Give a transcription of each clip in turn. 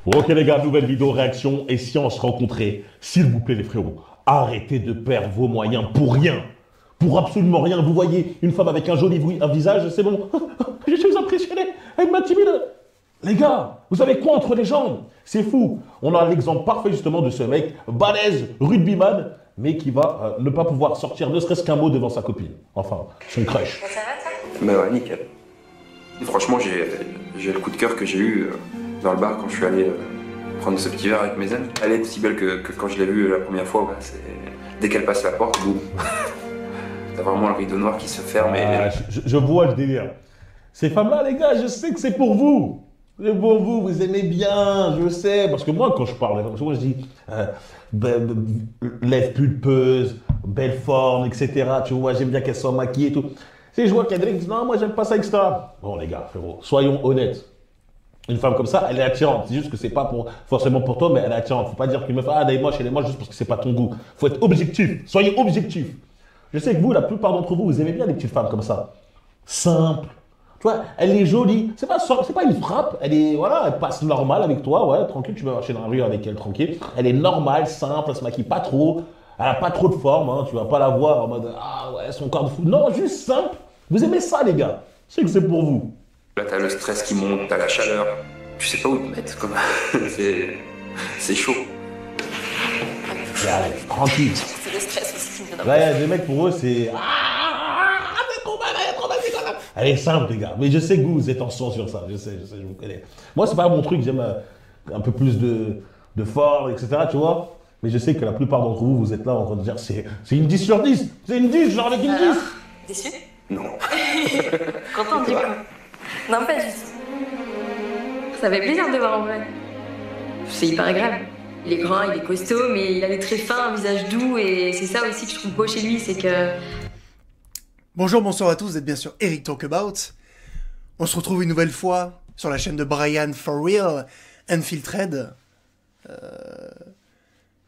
Ok les gars, nouvelle vidéo réaction. Et si on se rencontrait, s'il vous plaît les frérots, arrêtez de perdre vos moyens pour rien. Pour absolument rien. Vous voyez une femme avec un joli un visage, c'est bon. Je suis impressionné. Elle m'intimide. Les gars, vous avez quoi entre les jambes? C'est fou. On a l'exemple parfait justement de ce mec, balèze, rugbyman, mais qui va ne pas pouvoir sortir ne serait-ce qu'un mot devant sa copine. Enfin, son crush. Ça va ça? Bah ouais, nickel. Franchement, j'ai le coup de cœur que j'ai eu dans le bar quand je suis allé prendre ce petit verre avec mes amis. Elle est aussi belle que quand je l'ai vue la première fois. Ouais, dès qu'elle passe la porte, boum. T'as vraiment le rideau noir qui se ferme et... je vois le délire. Ces femmes-là, les gars, je sais que c'est pour vous. C'est pour vous, vous aimez bien, je sais. Parce que moi, quand je parle, moi, je dis lèvres pulpeuses, belle forme, etc. Tu vois, j'aime bien qu'elles soient maquillées et tout. Si je vois qu'elle dit non, moi, j'aime pas ça, etc. Bon, les gars, frérot, soyons honnêtes. Une femme comme ça, elle est attirante. C'est juste que c'est pas forcément pour toi, mais elle est attirante. Faut pas dire qu'une meuf, elle est moche juste parce que c'est pas ton goût. Faut être objectif. Soyez objectif. Je sais que vous, la plupart d'entre vous, vous aimez bien les petites femmes comme ça. Simple. Tu vois, elle est jolie. C'est pas une frappe. Elle est, voilà, elle passe normal avec toi. Ouais, tranquille, tu vas marcher dans la rue avec elle, tranquille. Elle est normale, simple, elle se maquille pas trop. Elle a pas trop de forme, hein. Tu vas pas la voir en mode, ah ouais, son corps de fou. Non, juste simple. Vous aimez ça, les gars. Je sais que c'est pour vous. Là, t'as le stress qui monte, t'as la chaleur. Tu sais pas où te mettre, comme... c'est chaud. Allez, tranquille. C'est le stress aussi qui me donne un peu. Là, il y a des mecs, pour eux, c'est... Elle est simple, les gars. Mais je sais que vous êtes en sang sur ça. Je sais, je vous connais. Moi, c'est pas mon truc. J'aime un peu plus de fort, etc. Tu vois. Mais je sais que la plupart d'entre vous, vous êtes là en train de dire c'est une 10 sur 10. C'est une 10, genre avec une 10. Déçu? Non. Content du coup? Non, pas du tout. Ça fait plaisir de le voir en vrai. C'est hyper agréable. Il est grand, il est costaud, mais il a les traits fins, un visage doux, et c'est ça aussi que je trouve beau chez lui, c'est que... Bonjour, bonsoir à tous, vous êtes bien sûr Eric Talkabout. On se retrouve une nouvelle fois sur la chaîne de Brian For Real, Unfiltered.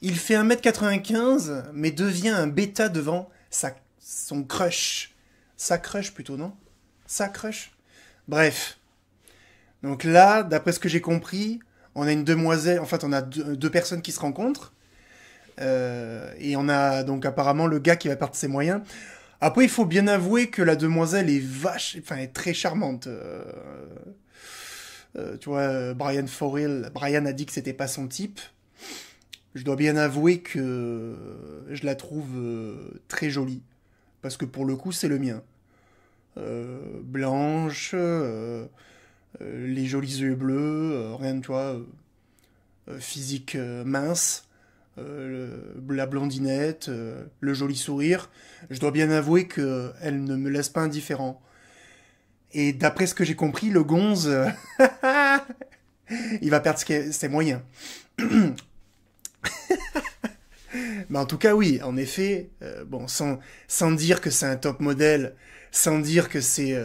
Il fait 1m95, mais devient un bêta devant son crush. Sa crush plutôt, non? Sa crush? Bref. Donc là, d'après ce que j'ai compris, on a une demoiselle, en fait on a deux personnes qui se rencontrent. Et on a donc apparemment le gars qui va perdre ses moyens. Après, il faut bien avouer que la demoiselle est est très charmante. Tu vois, Brian For Real, Brian a dit que c'était pas son type. Je dois bien avouer que je la trouve très jolie. Parce que pour le coup, c'est le mien. Blanche, les jolis yeux bleus, rien, tu vois, physique mince. La blondinette, le joli sourire, je dois bien avouer qu'elle ne me laisse pas indifférent. Et d'après ce que j'ai compris, le gonze, il va perdre ses moyens. Mais en tout cas, oui, en effet, bon, sans dire que c'est un top modèle, sans dire que c'est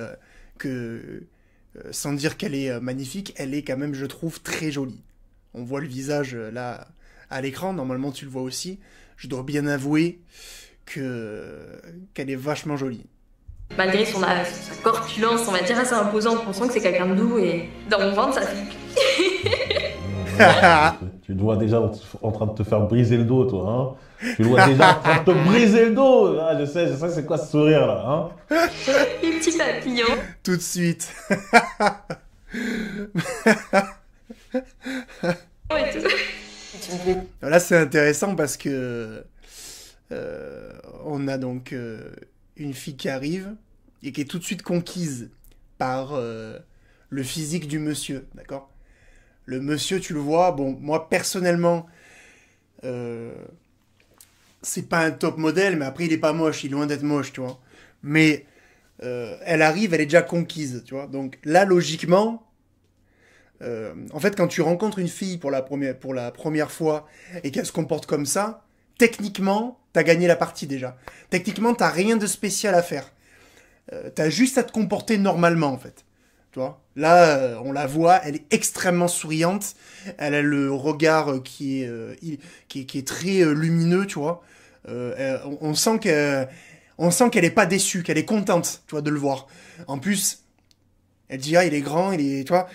sans dire qu'elle est magnifique, elle est quand même, je trouve, très jolie. On voit le visage là à l'écran, normalement tu le vois aussi. Je dois bien avouer qu'elle est vachement jolie. Malgré sa corpulence, on va dire assez imposante, on sent que c'est quelqu'un de doux, et dans mon ventre, ça fait... Tu dois déjà en train de te faire briser le dos, toi. Hein, tu dois déjà en train de te briser le dos. Ah, je sais, c'est quoi ce sourire là, hein. Les petits papillons. Tout de suite. Ouais, tout. Là, c'est intéressant parce que on a donc une fille qui arrive et qui est tout de suite conquise par le physique du monsieur, d'accord? Le monsieur, tu le vois, bon, moi, personnellement, c'est pas un top modèle, mais après, il est pas moche, il est loin d'être moche, tu vois. Mais elle arrive, elle est déjà conquise, tu vois. Donc là, logiquement... en fait, quand tu rencontres une fille pour la première fois et qu'elle se comporte comme ça, techniquement, t'as gagné la partie déjà. Techniquement, t'as rien de spécial à faire. T'as juste à te comporter normalement, en fait. Tu vois ? Là, on la voit, elle est extrêmement souriante. Elle a le regard qui est très lumineux, tu vois. On sent qu'elle est pas déçue, qu'elle est contente, tu vois, de le voir. En plus, elle dit, ah, il est grand, tu vois.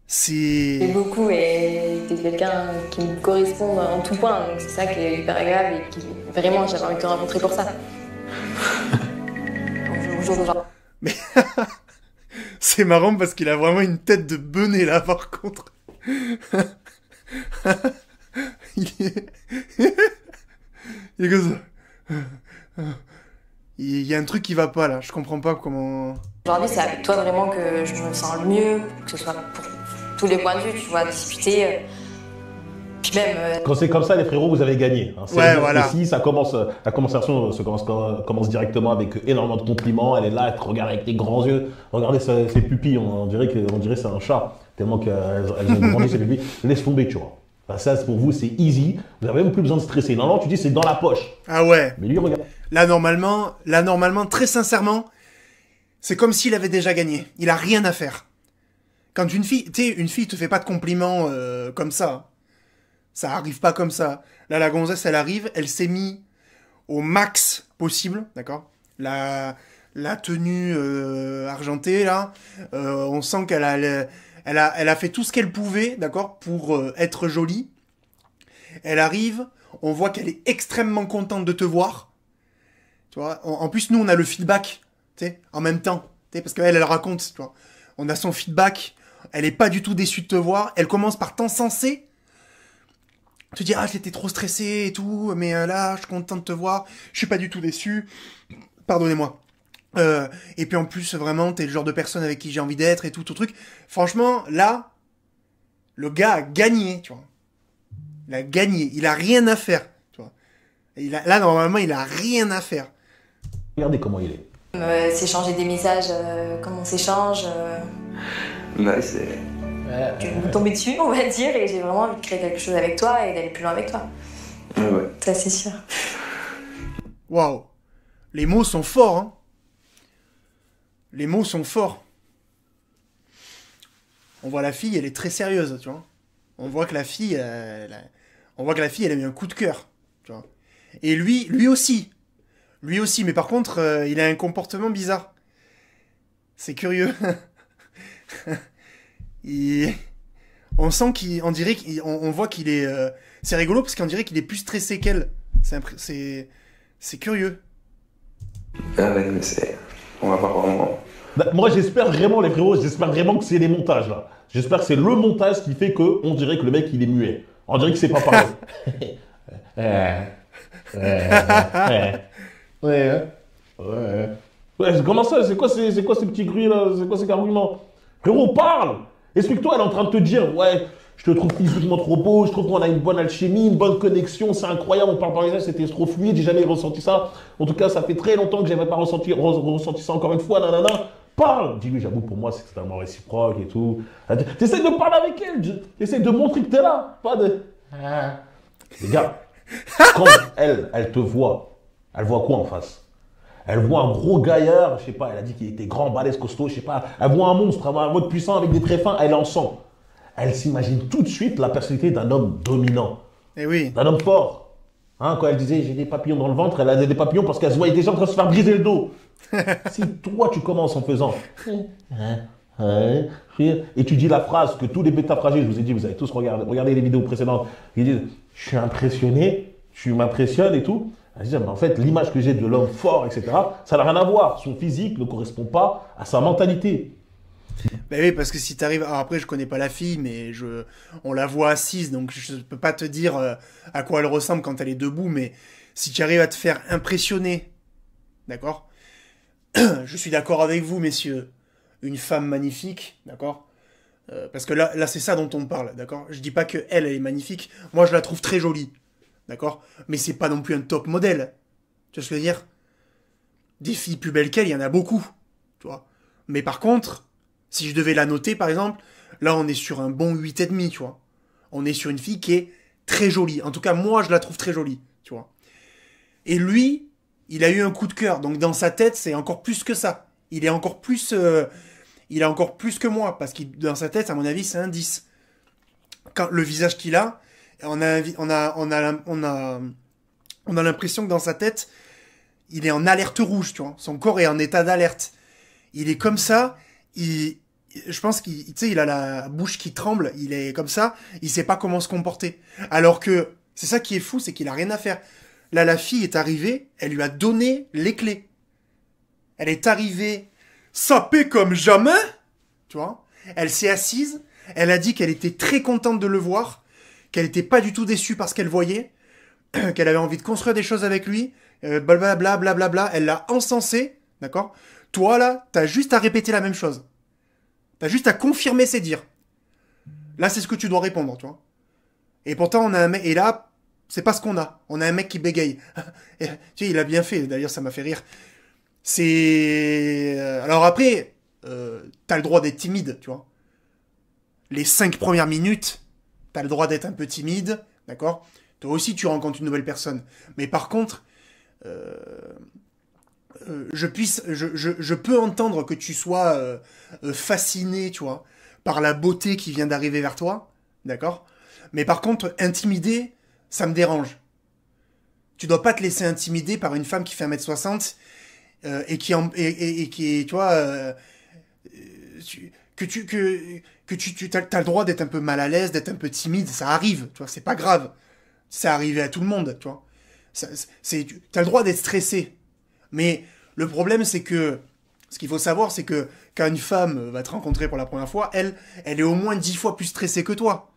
J'aime C'est... beaucoup et t'es quelqu'un qui me correspond en tout point, donc c'est ça qui est hyper agréable et qui vraiment j'avais envie de te rencontrer pour ça. Au jour d'aujourd'hui. Mais c'est marrant parce qu'il a vraiment une tête de benet là par contre. Il est... il est comme ça. Il y a un truc qui va pas là, je comprends pas comment... Aujourd'hui, c'est avec toi vraiment que je me sens le mieux, que ce soit pour tous les points de vue, tu vois, discuter. Puis même. Quand c'est comme ça, les frérots, vous avez gagné. Hein. Ouais, voilà. Ici, ça commence, la conversation commence directement avec énormément de compliments. Elle est là, elle te regarde avec des grands yeux. Regardez ses pupilles, on dirait que c'est un chat. Tellement qu'elles ont grandi ses pupilles. Laisse tomber, tu vois. Enfin, ça, pour vous, c'est easy. Vous n'avez même plus besoin de stresser. Non, tu dis c'est dans la poche. Ah ouais. Mais lui, regarde. Là, normalement, très sincèrement, c'est comme s'il avait déjà gagné. Il a rien à faire. Quand une fille te fait pas de compliments comme ça. Ça arrive pas comme ça. Là, la gonzesse, elle arrive, elle s'est mis au max possible, d'accord. La tenue argentée, là, on sent qu'elle a fait tout ce qu'elle pouvait, d'accord, pour être jolie. Elle arrive, on voit qu'elle est extrêmement contente de te voir. Tu vois, en plus, nous, on a le feedback, tu sais, en même temps. Tu sais, parce qu'elle, elle raconte, tu vois. On a son feedback, elle est pas du tout déçue de te voir. Elle commence par t'encenser. Te dire, ah, j'étais trop stressé et tout, mais là, je suis content de te voir. Je suis pas du tout déçu. Pardonnez-moi. Et puis en plus, vraiment, t'es le genre de personne avec qui j'ai envie d'être et tout truc. Franchement, là, le gars a gagné, tu vois. Il a gagné. Il a rien à faire, tu vois. Là, normalement, il a rien à faire. Regardez comment il est. S'échanger des messages comme on s'échange. Ouais, c'est... Je vais me tomber dessus, on va dire, et j'ai vraiment envie de créer quelque chose avec toi et d'aller plus loin avec toi. Ouais. Ça, c'est sûr. Waouh. Les mots sont forts, hein. Les mots sont forts. On voit la fille, elle est très sérieuse, tu vois. On voit que la fille, elle a eu un coup de cœur, tu vois. Et lui aussi. Lui aussi, mais par contre, il a un comportement bizarre. C'est curieux. On sent on voit qu'il est... c'est rigolo parce qu'on dirait qu'il est plus stressé qu'elle. C'est curieux. Ah ouais, mais c'est... On va voir vraiment... Bah, moi, j'espère vraiment, les frérots, j'espère vraiment que c'est les montages, là. J'espère que c'est le montage qui fait que on dirait que le mec, il est muet. On dirait que c'est pas pareil. Ouais, comment ça? C'est quoi ces petits bruits, là? C'est quoi ces arguments? Frérot, parle! Explique-toi, elle est en train de te dire, ouais, je te trouve physiquement trop beau, je trouve qu'on a une bonne alchimie, une bonne connexion, c'est incroyable, on parle par les airs, c'était trop fluide, j'ai jamais ressenti ça. En tout cas, ça fait très longtemps que j'avais pas ressenti ça encore une fois, nanana. Parle! Dis-lui, j'avoue, pour moi, c'est totalement réciproque et tout. T'essayes de parler avec elle, t'essayes de montrer que t'es là, pas de... Les gars, quand elle te voit, elle voit quoi en face? Elle voit un gros gaillard, je sais pas, elle a dit qu'il était grand, balèze, costaud, je sais pas. Elle voit un monstre, un mode puissant avec des traits fins, elle en sent. Elle s'imagine tout de suite la personnalité d'un homme dominant. Eh oui. D'un homme fort. Hein, quand elle disait j'ai des papillons dans le ventre, elle avait des papillons parce qu'elle se voyait déjà en train de se faire briser le dos. Si toi tu commences en faisant et tu dis la phrase que tous les bêta fragiles, je vous ai dit, vous avez tous regardé les vidéos précédentes, ils disent je suis impressionné, tu m'impressionnes et tout. Elle dit, mais en fait, l'image que j'ai de l'homme fort, etc., ça n'a rien à voir. Son physique ne correspond pas à sa mentalité. Ben oui, parce que si t'arrives... Alors après, je connais pas la fille, mais on la voit assise, donc je peux pas te dire à quoi elle ressemble quand elle est debout, mais si tu arrives à te faire impressionner, d'accord? Je suis d'accord avec vous, messieurs. Une femme magnifique, d'accord? Parce que là c'est ça dont on parle, d'accord? Je dis pas que elle est magnifique. Moi, je la trouve très jolie. D'accord? Mais c'est pas non plus un top modèle. Tu vois ce que je veux dire? Des filles plus belles qu'elle, il y en a beaucoup. Tu vois? Mais par contre, si je devais la noter, par exemple, là, on est sur un bon 8,5, tu vois? On est sur une fille qui est très jolie. En tout cas, moi, je la trouve très jolie, tu vois? Et lui, il a eu un coup de cœur. Donc, dans sa tête, c'est encore plus que ça. Il est encore plus... il a encore plus que moi. Parce que dans sa tête, à mon avis, c'est un 10. Quand, le visage qu'il a... On a l'impression que dans sa tête, il est en alerte rouge, tu vois. Son corps est en état d'alerte. Il est comme ça, il je pense qu'il, tu sais, il a la bouche qui tremble, il est comme ça, il sait pas comment se comporter. Alors que, c'est ça qui est fou, c'est qu'il a rien à faire. Là, la fille est arrivée, elle lui a donné les clés. Elle est arrivée sapée comme jamais, tu vois. Elle s'est assise, elle a dit qu'elle était très contente de le voir, qu'elle était pas du tout déçue par ce qu'elle voyait, qu'elle avait envie de construire des choses avec lui, blablabla, blablabla, elle l'a encensé, d'accord. Toi, là, t'as juste à répéter la même chose. T'as juste à confirmer ses dires. Là, c'est ce que tu dois répondre, tu vois. Et pourtant, on a un mec... Et là, c'est pas ce qu'on a. On a un mec qui bégaye. Et, tu sais, il a bien fait. D'ailleurs, ça m'a fait rire. C'est... Alors après, t'as le droit d'être timide, tu vois. Les 5 premières minutes, t'as le droit d'être un peu timide, d'accord. Toi aussi, tu rencontres une nouvelle personne. Mais par contre... je peux entendre que tu sois fasciné, tu vois, par la beauté qui vient d'arriver vers toi, d'accord. Mais par contre, intimidé, ça me dérange. Tu dois pas te laisser intimider par une femme qui fait 1m60 et qui est, tu vois, t'as le droit d'être un peu mal à l'aise, d'être un peu timide, ça arrive, tu vois, c'est pas grave. Ça arrive à tout le monde, tu vois. T'as le droit d'être stressé. Mais le problème, c'est que, ce qu'il faut savoir, c'est que quand une femme va te rencontrer pour la première fois, elle est au moins 10 fois plus stressée que toi.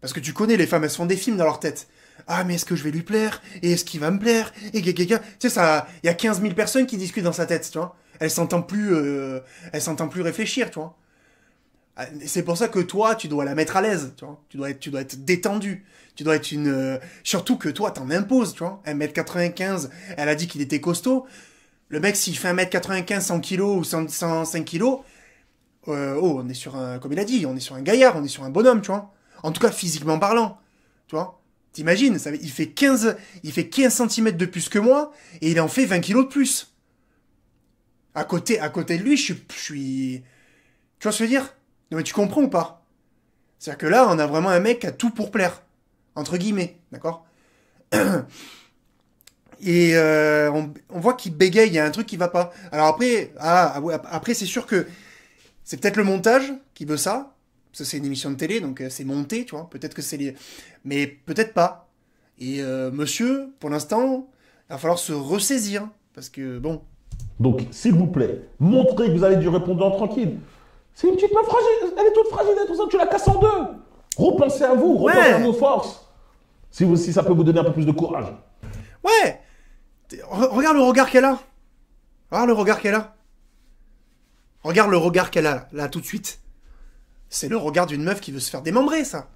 Parce que tu connais, les femmes, elles se font des films dans leur tête. Ah, mais est-ce que je vais lui plaire? Et est-ce qu'il va me plaire? Et tu sais, ça, il y a 15 000 personnes qui discutent dans sa tête, tu vois. Elle s'entend plus réfléchir, tu vois. C'est pour ça que toi, tu dois la mettre à l'aise, tu vois. Tu dois être détendu. Tu dois être surtout que toi, t'en imposes, tu vois. 1m95, elle a dit qu'il était costaud. Le mec, s'il fait 1m95, 100 kilos ou 105 kilos, on est sur un, comme il a dit, on est sur un gaillard, on est sur un bonhomme, tu vois. En tout cas, physiquement parlant, tu vois. T'imagines, il fait 15 cm de plus que moi, et il en fait 20 kilos de plus. À côté de lui, je suis... Tu vois ce que je veux dire? Non, mais tu comprends ou pas? C'est-à-dire que là, on a vraiment un mec qui a tout pour plaire. Entre guillemets, d'accord? Et on voit qu'il bégaye, il y a un truc qui va pas. Alors après, après c'est sûr que c'est peut-être le montage qui veut ça. Parce que c'est une émission de télé, donc c'est monté, tu vois. Peut-être que c'est les... Mais peut-être pas. Et monsieur, pour l'instant, il va falloir se ressaisir. Parce que, bon... Donc, s'il vous plaît, montrez que vous avez du répondant tranquille. C'est une petite meuf fragile, elle est toute fragile, tout ça, tu la casses en deux. Repensez à vous, repensez à vos forces. Si ça peut vous donner un peu plus de courage. Ouais. Regarde le regard qu'elle a. Regarde le regard qu'elle a. Regarde le regard qu'elle a, là, tout de suite. C'est le regard d'une meuf qui veut se faire démembrer, ça.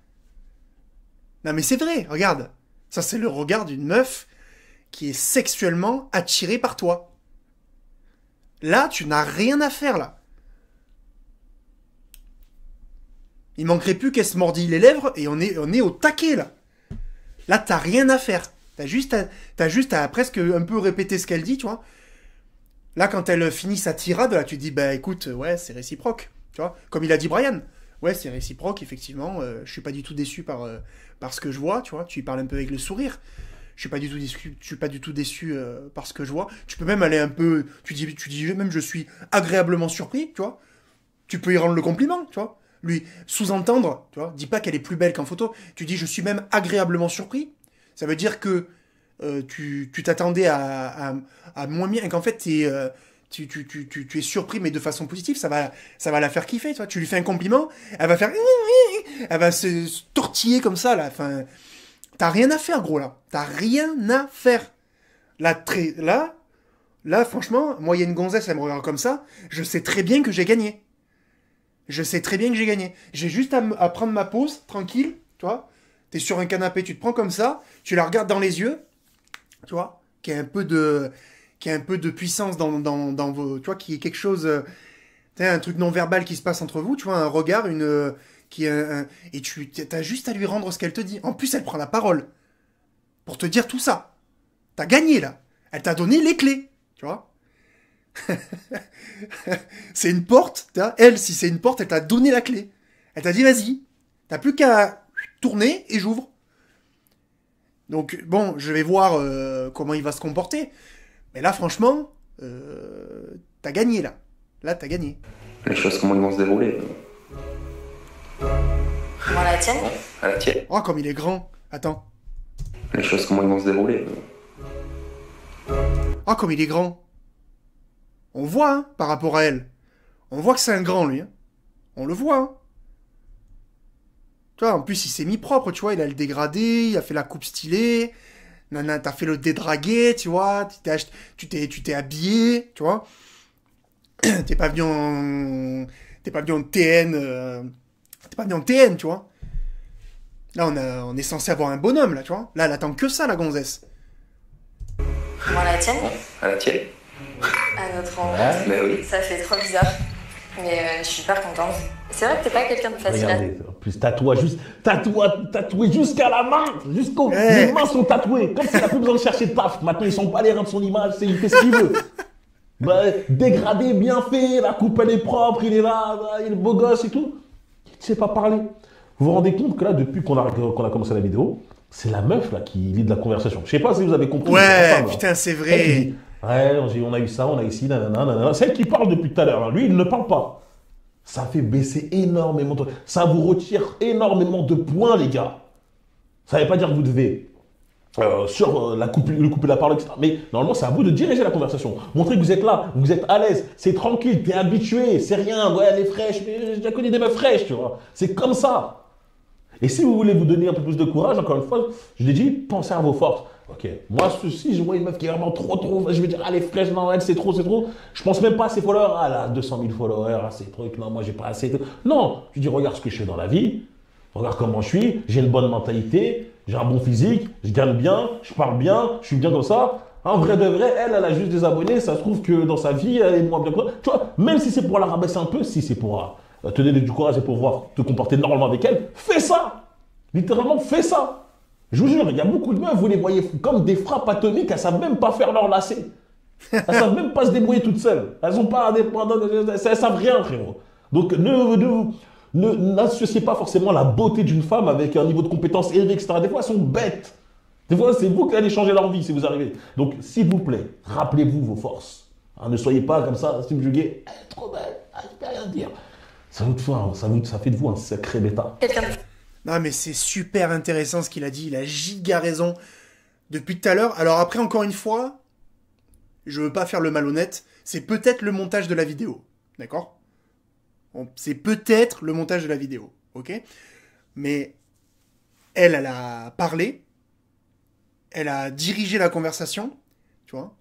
Non, mais c'est vrai, regarde. Ça, c'est le regard d'une meuf qui est sexuellement attirée par toi. Là, tu n'as rien à faire, là. Il manquerait plus qu'elle se mordille les lèvres et on est au taquet, là. Là, t'as rien à faire. T'as juste à presque un peu répéter ce qu'elle dit, tu vois. Là, quand elle finit sa tirade, là, tu te dis, bah écoute, ouais, c'est réciproque. Tu vois, comme il a dit Brian. Ouais, c'est réciproque, effectivement. Je suis pas du tout déçu par ce que je vois, tu vois. Tu y parles un peu avec le sourire. Je suis pas du tout déçu par ce que je vois. Tu peux même aller un peu... Tu dis même, je suis agréablement surpris, tu vois. Tu peux y rendre le compliment, tu vois. Lui, sous-entendre, tu vois. Dis pas qu'elle est plus belle qu'en photo. Tu dis, je suis même agréablement surpris. Ça veut dire que tu t'attendais à moins bien et qu'en fait, tu es surpris, mais de façon positive. Ça va la faire kiffer, tu vois. Tu lui fais un compliment, elle va faire... Elle va se tortiller comme ça, là. Enfin... T'as rien à faire, gros, là. T'as rien à faire. Là, franchement, moi, il y a une gonzesse, elle me regarde comme ça, je sais très bien que j'ai gagné. J'ai juste à prendre ma pause, tranquille, tu vois. T'es sur un canapé, tu te prends comme ça, tu la regardes dans les yeux, tu vois, qui a un peu de puissance dans vos... Tu vois, qui est quelque chose... un truc non-verbal qui se passe entre vous, tu vois, un regard, et tu as juste à lui rendre ce qu'elle te dit. En plus, elle prend la parole pour te dire tout ça. T'as gagné, là. Elle t'a donné les clés, tu vois. C'est une porte. Elle, si c'est une porte, elle t'a donné la clé. Elle t'a dit, vas-y. T'as plus qu'à tourner et j'ouvre. Donc, bon, je vais voir comment il va se comporter. Mais là, franchement, t'as gagné, là. Là, t'as gagné. Les choses, comment ils vont se dérouler. Moi, la tienne? À la tienne. Oh, comme il est grand. Attends. Les choses, comment ils vont se dérouler. Oh, comme il est grand. On voit, hein, par rapport à elle. On voit que c'est un grand, lui. Hein. On le voit, hein. Tu vois, en plus, il s'est mis propre, tu vois. Il a le dégradé, il a fait la coupe stylée. Nana, t'as fait le dédragué, tu vois. Tu t'es habillé, tu vois. T'es pas venu en... T'es pas venu en TN... T'es pas venu en TN, tu vois. Là, on est censé avoir un bonhomme, là, tu vois. Là, elle attend que ça, la gonzesse. Moi, la tienne? À la tienne. À notre rencontre. Mais oui. Ça fait trop bizarre. Mais je suis super contente. C'est vrai que t'es pas quelqu'un de facile à... Regardez, en plus, tatoué jusqu'à la main, jusqu'aux Ouais. les mains sont tatouées, comme s'il n'a plus besoin de chercher de taf. Maintenant, ils sont pas les reins de son image, il fait ce qu'il veut. Bah, dégradé, bien fait, la coupe elle est propre, il est là, il est beau gosse et tout. Il ne sait pas parler. Vous vous rendez compte que là, depuis qu'on a commencé la vidéo, c'est la meuf là qui lit de la conversation. Je sais pas si vous avez compris. Ouais, mais putain, c'est elle vrai. dit, ouais, on a eu ça, on a ici, nanana, nanana. C'est elle qui parle depuis tout à l'heure. Hein. Lui, il ne parle pas. Ça fait baisser énormément. Ça vous retire énormément de points, les gars. Ça ne veut pas dire que vous devez lui couper la parole, etc. Mais normalement, c'est à vous de diriger la conversation. Montrer que vous êtes là, vous êtes à l'aise, c'est tranquille, t'es habitué, c'est rien. Ouais, elle est fraîche, mais j'ai déjà connu des meufs fraîches, tu vois. C'est comme ça. Et si vous voulez vous donner un peu plus de courage, encore une fois, je l'ai dit, pensez à vos forces. Ok, moi, si je vois une meuf qui est vraiment trop, je vais dire, elle est fraîche, non, elle, c'est trop. Je pense même pas à ses followers, ah, elle a 200 000 followers, à ces trucs, non, moi, j'ai pas assez. Non, je dis, regarde ce que je fais dans la vie, regarde comment je suis, j'ai une bonne mentalité, j'ai un bon physique, je gagne bien, je parle bien, je suis bien comme ça. En vrai de vrai, elle a juste des abonnés, ça se trouve que dans sa vie, elle est moins bien que toi. Tu vois, même si c'est pour la rabaisser un peu, si c'est pour te donner du courage et pour pouvoir te comporter normalement avec elle, fais ça. Littéralement, fais ça. Je vous jure, il y a beaucoup de meufs, vous les voyez comme des frappes atomiques, elles savent même pas faire leur lacet. Elles savent même pas se débrouiller toutes seules. Elles ont pas elles savent rien, frérot. Donc, n'associez pas forcément la beauté d'une femme avec un niveau de compétence élevé, etc. Des fois, elles sont bêtes. Des fois, c'est vous qui allez changer leur vie si vous arrivez. Donc, s'il vous plaît, rappelez-vous vos forces. Hein, ne soyez pas comme ça, subjugués. Elle est trop belle, je ne peux rien dire. Ça fait de vous un sacré bêta. Quelqu'un de... Non, mais c'est super intéressant ce qu'il a dit. Il a giga raison depuis tout à l'heure. Alors après, encore une fois, je veux pas faire le malhonnête. C'est peut-être le montage de la vidéo. D'accord ? C'est peut-être le montage de la vidéo. Ok ? Mais elle a parlé. Elle a dirigé la conversation. Tu vois ?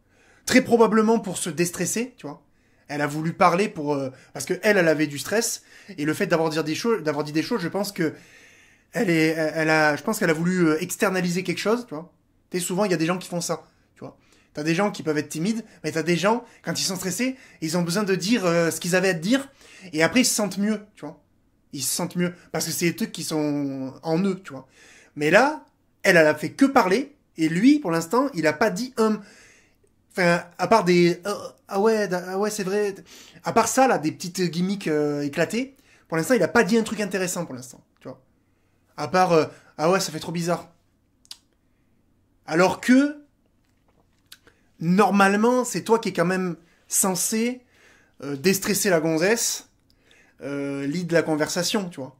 Très probablement pour se déstresser. Tu vois ? Elle a voulu parler pour... parce que elle avait du stress. Et le fait d'avoir dit des choses, je pense que je pense qu'elle a voulu externaliser quelque chose, tu vois. Tu sais, souvent, il y a des gens qui font ça, tu vois. T'as des gens qui peuvent être timides, mais t'as des gens, quand ils sont stressés, ils ont besoin de dire ce qu'ils avaient à te dire, et après, ils se sentent mieux, tu vois. Ils se sentent mieux, parce que c'est des trucs qui sont en eux, tu vois. Mais là, elle a fait que parler, et lui, pour l'instant, il a pas dit Enfin, à part des... ah ouais, c'est vrai. À part ça, là, des petites gimmicks éclatées, pour l'instant, il a pas dit un truc intéressant, pour l'instant, tu vois. À part, ah ouais, ça fait trop bizarre. Alors que, normalement, c'est toi qui es quand même censé déstresser la gonzesse, lead la conversation, tu vois.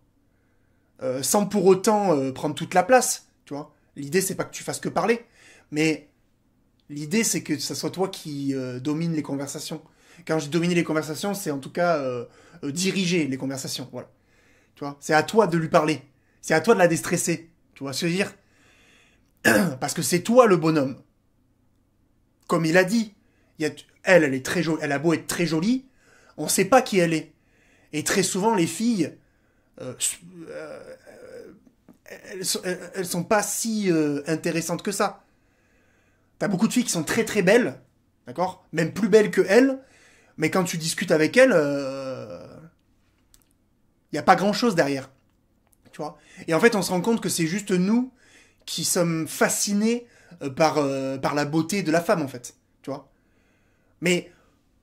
Sans pour autant prendre toute la place, tu vois. L'idée, c'est pas que tu fasses que parler, mais l'idée, c'est que ce soit toi qui domine les conversations. Quand je dis dominer les conversations, c'est en tout cas diriger les conversations, voilà. Tu vois, c'est à toi de lui parler. C'est à toi de la déstresser. Tu vois ce que je veux dire ? Parce que c'est toi le bonhomme. Comme il a dit. Elle est très jolie. Elle a beau être très jolie, on sait pas qui elle est. Et très souvent, les filles, elles sont pas si intéressantes que ça. T'as beaucoup de filles qui sont très très belles, d'accord ? Même plus belles que elles, mais quand tu discutes avec elles, y a pas grand chose derrière. Tu vois ? Et en fait, on se rend compte que c'est juste nous qui sommes fascinés par la beauté de la femme, en fait. Tu vois ? Mais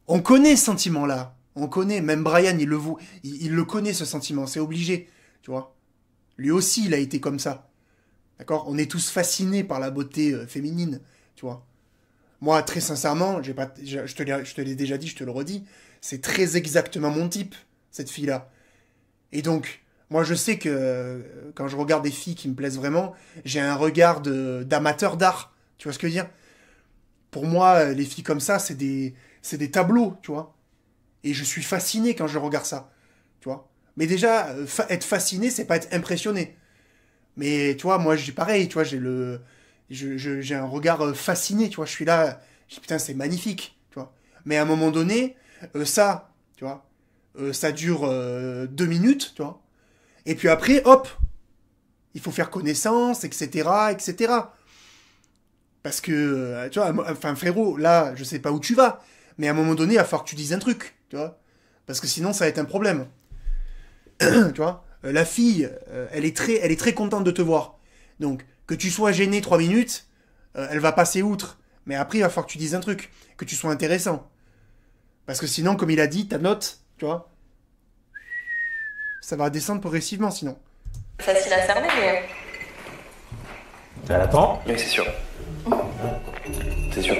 on connaît ce sentiment-là. On connaît. Même Brian, il le connaît, ce sentiment. C'est obligé. Tu vois ? Lui aussi, il a été comme ça. D'accord ? On est tous fascinés par la beauté féminine. Tu vois ? Moi, très sincèrement, je te l'ai déjà dit, je te le redis, c'est très exactement mon type. cette fille-là. Et donc, moi, je sais que quand je regarde des filles qui me plaisent vraiment, j'ai un regard d'amateur d'art. Tu vois ce que je veux dire? Pour moi, les filles comme ça, c'est des tableaux, tu vois. Et je suis fasciné quand je regarde ça, tu vois. Mais déjà, être fasciné, c'est pas être impressionné. Mais tu vois, moi, j'ai pareil, tu vois, j'ai un regard fasciné, tu vois. Je suis là, je dis putain, c'est magnifique, tu vois. Mais à un moment donné, ça, tu vois, ça dure 2 minutes, tu vois. Et puis après, hop, il faut faire connaissance, etc., etc. Parce que, tu vois, enfin, frérot, là, je sais pas où tu vas, mais à un moment donné, il va falloir que tu dises un truc, tu vois. Parce que sinon, ça va être un problème. Tu vois, la fille, elle est très contente de te voir. Donc, que tu sois gêné 3 minutes, elle va passer outre. Mais après, il va falloir que tu dises un truc, que tu sois intéressant. Parce que sinon, comme il a dit, ta note, tu vois, ça va descendre progressivement sinon. Facile à cerner, mais. Elle attend. Oui, c'est sûr. C'est sûr.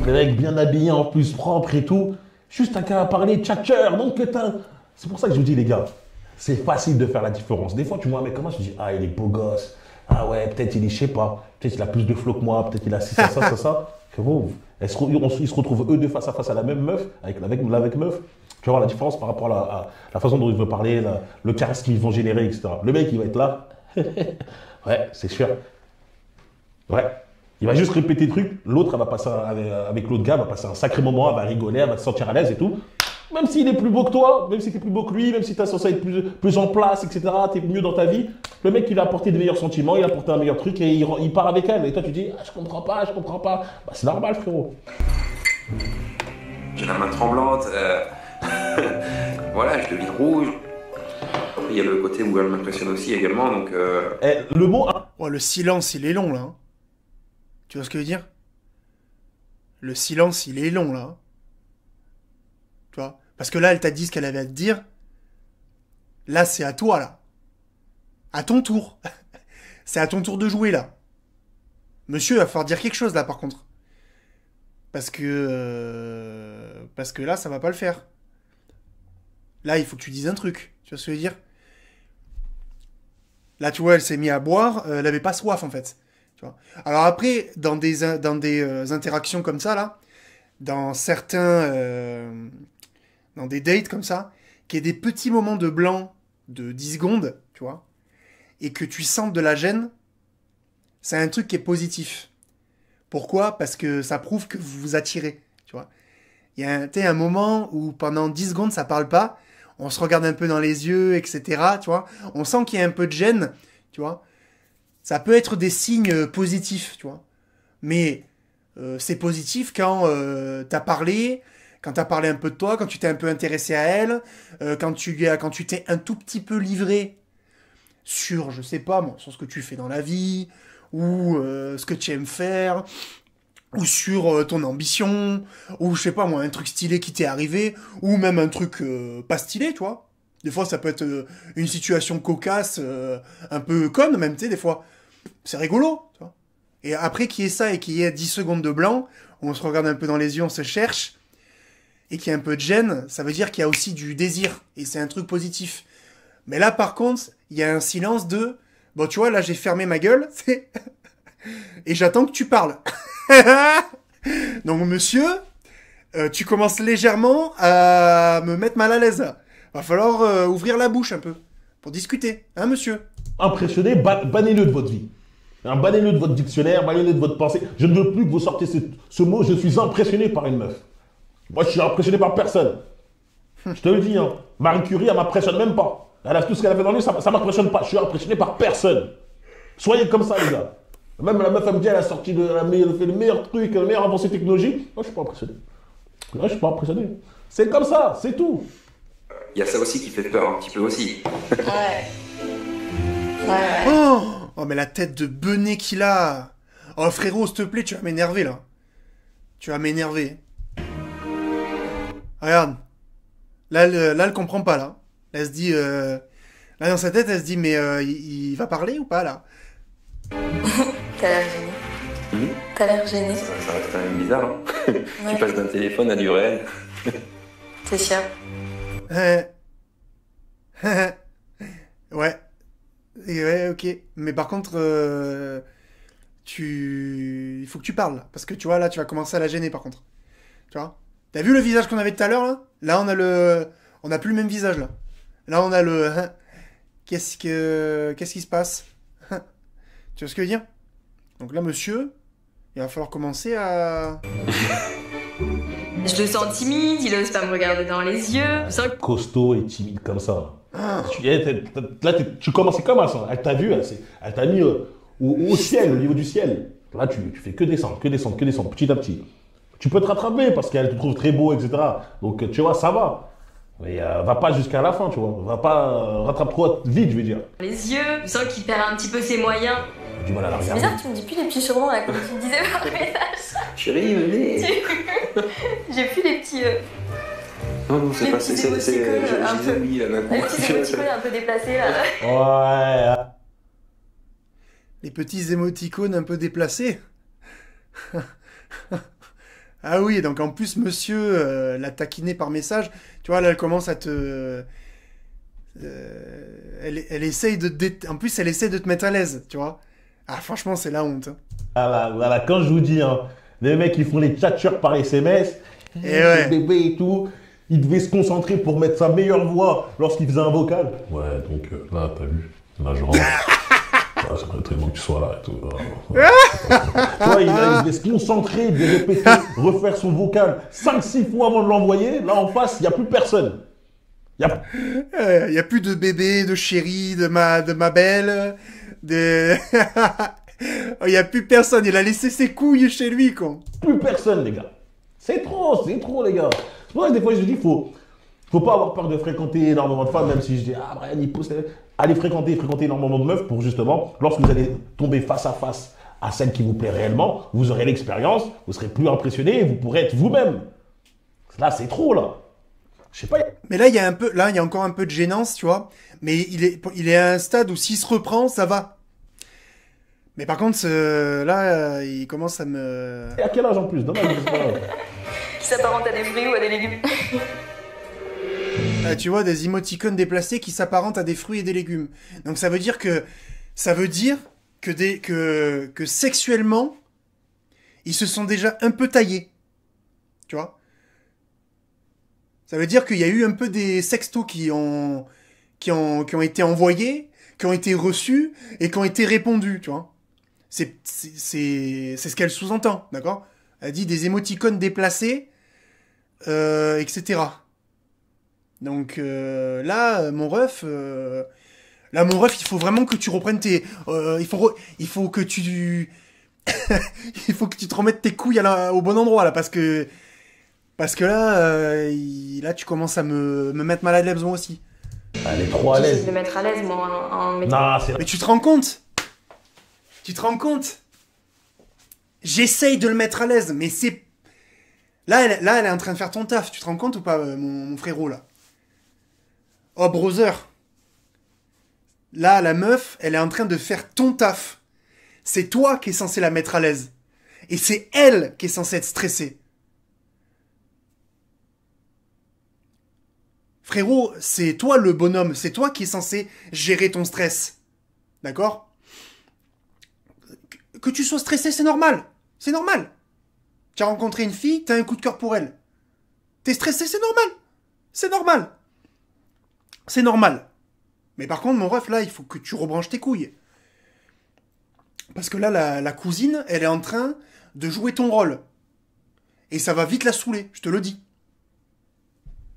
Le mec bien habillé en plus, propre et tout. Juste un cas à parler, tchatcheur. Donc, c'est pour ça que je vous dis, les gars, c'est facile de faire la différence. Des fois, tu vois un mec comme moi, je te dis, ah, il est beau gosse. Ah ouais, peut-être il est, je sais pas, peut-être il a plus de flow que moi, peut-être il a ci, ça. Frérot, ils se retrouvent eux deux face à face à la même meuf, avec meuf. Tu vas voir la différence par rapport à la façon dont il veut parler, le charisme qu'ils vont générer, etc. Le mec, il va être là. Ouais, c'est sûr. Ouais. Il va juste répéter des trucs. L'autre, elle va passer avec l'autre gars, elle va passer un sacré moment, elle va rigoler, elle va se sentir à l'aise et tout. Même s'il est plus beau que toi, même si tu es plus beau que lui, même si tu es censé être plus en place, etc., tu es mieux dans ta vie, le mec, il a apporté de meilleurs sentiments, il a apporté un meilleur truc et il part avec elle. Et toi, tu dis, ah, je comprends pas. Bah, c'est normal, frérot. J'ai la main tremblante. Voilà, je deviens rouge. Après, il y a le côté où elle m'impressionne aussi également, donc... Le mot... Oh, le silence, il est long, là. Hein. Tu vois ce que je veux dire? Le silence, il est long, là. Hein. Tu vois? Parce que là, elle t'a dit ce qu'elle avait à te dire. Là, c'est à toi, là. À ton tour. C'est à ton tour de jouer, là. Monsieur, il va falloir dire quelque chose, là, par contre. Parce que là, ça va pas le faire. Là, il faut que tu dises un truc. Tu vois ce que je veux dire? Là, tu vois, elle s'est mise à boire. Elle avait pas soif, en fait. Tu vois. Alors après, dans des interactions comme ça, là, dans des dates comme ça, qu'il y ait des petits moments de blanc de 10 secondes, tu vois, et que tu sentes de la gêne, c'est un truc qui est positif. Pourquoi? Parce que ça prouve que vous vous attirez, tu vois. Il y a un moment où pendant 10 secondes, ça parle pas, on se regarde un peu dans les yeux, etc., tu vois. On sent qu'il y a un peu de gêne, tu vois. Ça peut être des signes positifs, tu vois. Mais c'est positif quand t'as parlé, quand t'as parlé un peu de toi, quand tu t'es un peu intéressé à elle, quand tu t'es un tout petit peu livré sur, je sais pas moi, sur ce que tu fais dans la vie, ou ce que tu aimes faire, ou sur ton ambition, ou je sais pas moi, un truc stylé qui t'est arrivé, ou même un truc pas stylé, tu vois. Des fois, ça peut être une situation cocasse, un peu conne même, tu sais, des fois. C'est rigolo, tu vois. Et après qu'il y ait ça et qu'il y ait 10 secondes de blanc, où on se regarde un peu dans les yeux, on se cherche, et qu'il y a un peu de gêne, ça veut dire qu'il y a aussi du désir, et c'est un truc positif. Mais là, par contre, il y a un silence de... Bon, tu vois, là, j'ai fermé ma gueule, et j'attends que tu parles. Donc, monsieur, tu commences légèrement à me mettre mal à l'aise. Va falloir ouvrir la bouche un peu, pour discuter, hein, monsieur? Impressionné, bannez-le de votre vie. Hein, bannez-le de votre dictionnaire, bannez-le de votre pensée. Je ne veux plus que vous sortiez ce mot, je suis impressionné par une meuf. Moi, je suis impressionné par personne. Je te le dis, hein. Marie Curie, elle m'impressionne même pas. Elle a tout ce qu'elle a fait dans lui, ça m'impressionne pas. Je suis impressionné par personne. Soyez comme ça, les gars. Même la meuf, elle me dit, elle a sorti elle a fait le meilleur truc, le meilleur avancée technologique. Moi, je suis pas impressionné. Moi, je suis pas impressionné. C'est comme ça, c'est tout. Il y a ça aussi qui fait peur un petit peu aussi. Ouais. Oh, mais la tête de benet qu'il a. Oh, frérot, s'il te plaît, tu vas m'énerver, là. Tu vas m'énerver. Regarde. Là, elle comprend pas, là. Là, elle se dit... Là, dans sa tête, elle se dit, mais il va parler ou pas, là? T'as l'air gêné. T'as l'air gêné. Ça reste quand même bizarre, hein. Ouais. Tu passes d'un téléphone à du réel. C'est sûr. Ouais. Et ouais, ok. Mais par contre, il faut que tu parles. Parce que tu vois, là, tu vas commencer à la gêner, par contre. Tu vois? T'as vu le visage qu'on avait tout à l'heure, là? Là, on a plus le même visage, là. Là, on a le... Qu'est-ce qui se passe? Tu vois ce que je veux dire? Donc là, monsieur, il va falloir commencer à... Je le sens timide, il ose pas me regarder dans les yeux. Je sens que... Costaud et timide comme ça. Là, tu commençais comme ça. Elle t'a vu, elle t'a mis au ciel, au niveau du ciel. Là, tu fais que descendre, petit à petit. Tu peux te rattraper parce qu'elle te trouve très beau, etc. Donc, tu vois, ça va. Mais va pas jusqu'à la fin, tu vois. Va pas rattrape-toi vite, je veux dire. Les yeux, je sens qu'il perd un petit peu ses moyens. J'ai du mal à la C'est regarder. bizarre, tu me dis plus les petits surnoms là, comme tu me disais par message. Chérie, venez. J'ai plus les petits... Non, c'est les pas... petits C'est... émoticônes un peu... Oui, là, Les petits émoticônes un peu déplacés là. Ouais. Les petits émoticônes un peu déplacés. Ah oui, donc en plus, monsieur l'a taquiné par message. Tu vois, là, elle commence à te... elle essaye de... En plus, elle essaye de te mettre à l'aise, tu vois. Ah, franchement, c'est la honte. Hein. Voilà, quand je vous dis, hein, les mecs qui font les tchatcheurs par SMS, Et ouais. bébé et tout, ils devaient se concentrer pour mettre sa meilleure voix lorsqu'il faisait un vocal. Ouais, donc là, t'as vu, là, je rentre. Ah, ça serait très bon que tu sois là et tout. Tu vois, il devait se concentrer, de répéter, refaire son vocal 5-6 fois avant de l'envoyer. Là, en face, il n'y a plus personne. Il y a plus de bébé, de chérie, de ma belle, de... Il y a plus personne, il a laissé ses couilles chez lui, quoi. Plus personne, les gars. C'est trop, les gars. C'est pour ça que des fois, je dis, faut pas avoir peur de fréquenter énormément de femmes, même si je dis, ah, Brian, il pousse. Allez fréquenter énormément de meufs pour justement, lorsque vous allez tomber face à face à celle qui vous plaît réellement, vous aurez l'expérience, vous serez plus impressionné et vous pourrez être vous-même. Là, c'est trop, là. Je sais pas. Mais là, il y a encore un peu de gênance, tu vois. Mais il est à un stade où s'il se reprend, ça va. Mais par contre, là, il commence à me... Et à quel âge en plus? Dommage, je sais pas. Qui s'apparente à des fruits ou à des légumes. Tu vois, des émoticônes déplacés qui s'apparentent à des fruits et des légumes. Donc ça veut dire que sexuellement, ils se sont déjà un peu taillés. Tu vois? Ça veut dire qu'il y a eu un peu des sextos qui ont été envoyés, qui ont été reçus et qui ont été répondus, tu vois? C'est ce qu'elle sous-entend, d'accord? Elle dit des émoticônes déplacés, etc. Donc là, mon ref, il faut vraiment que tu reprennes tes... il faut que tu... il faut que tu te remettes tes couilles au bon endroit, là, parce que là, là, tu commences à me mettre mal à l'aise, moi aussi. Elle est trop à J'essaie l'aise. de me mettre à l'aise, moi, en mettant... Non, c'est... Mais tu te rends compte? Tu te rends compte? J'essaye de le mettre à l'aise, mais c'est... Là, elle est en train de faire ton taf. Tu te rends compte ou pas, mon frérot, là? Oh, brother. Là, la meuf, elle est en train de faire ton taf. C'est toi qui es censé la mettre à l'aise. Et c'est elle qui est censée être stressée. Frérot, c'est toi le bonhomme. C'est toi qui es censé gérer ton stress. D'accord? Que tu sois stressé, c'est normal. C'est normal. Tu as rencontré une fille, t'as un coup de cœur pour elle. T'es stressé, c'est normal. C'est normal. C'est normal. Mais par contre, mon ref, là, il faut que tu rebranches tes couilles. Parce que là, la cousine, elle est en train de jouer ton rôle. Et ça va vite la saouler, je te le dis.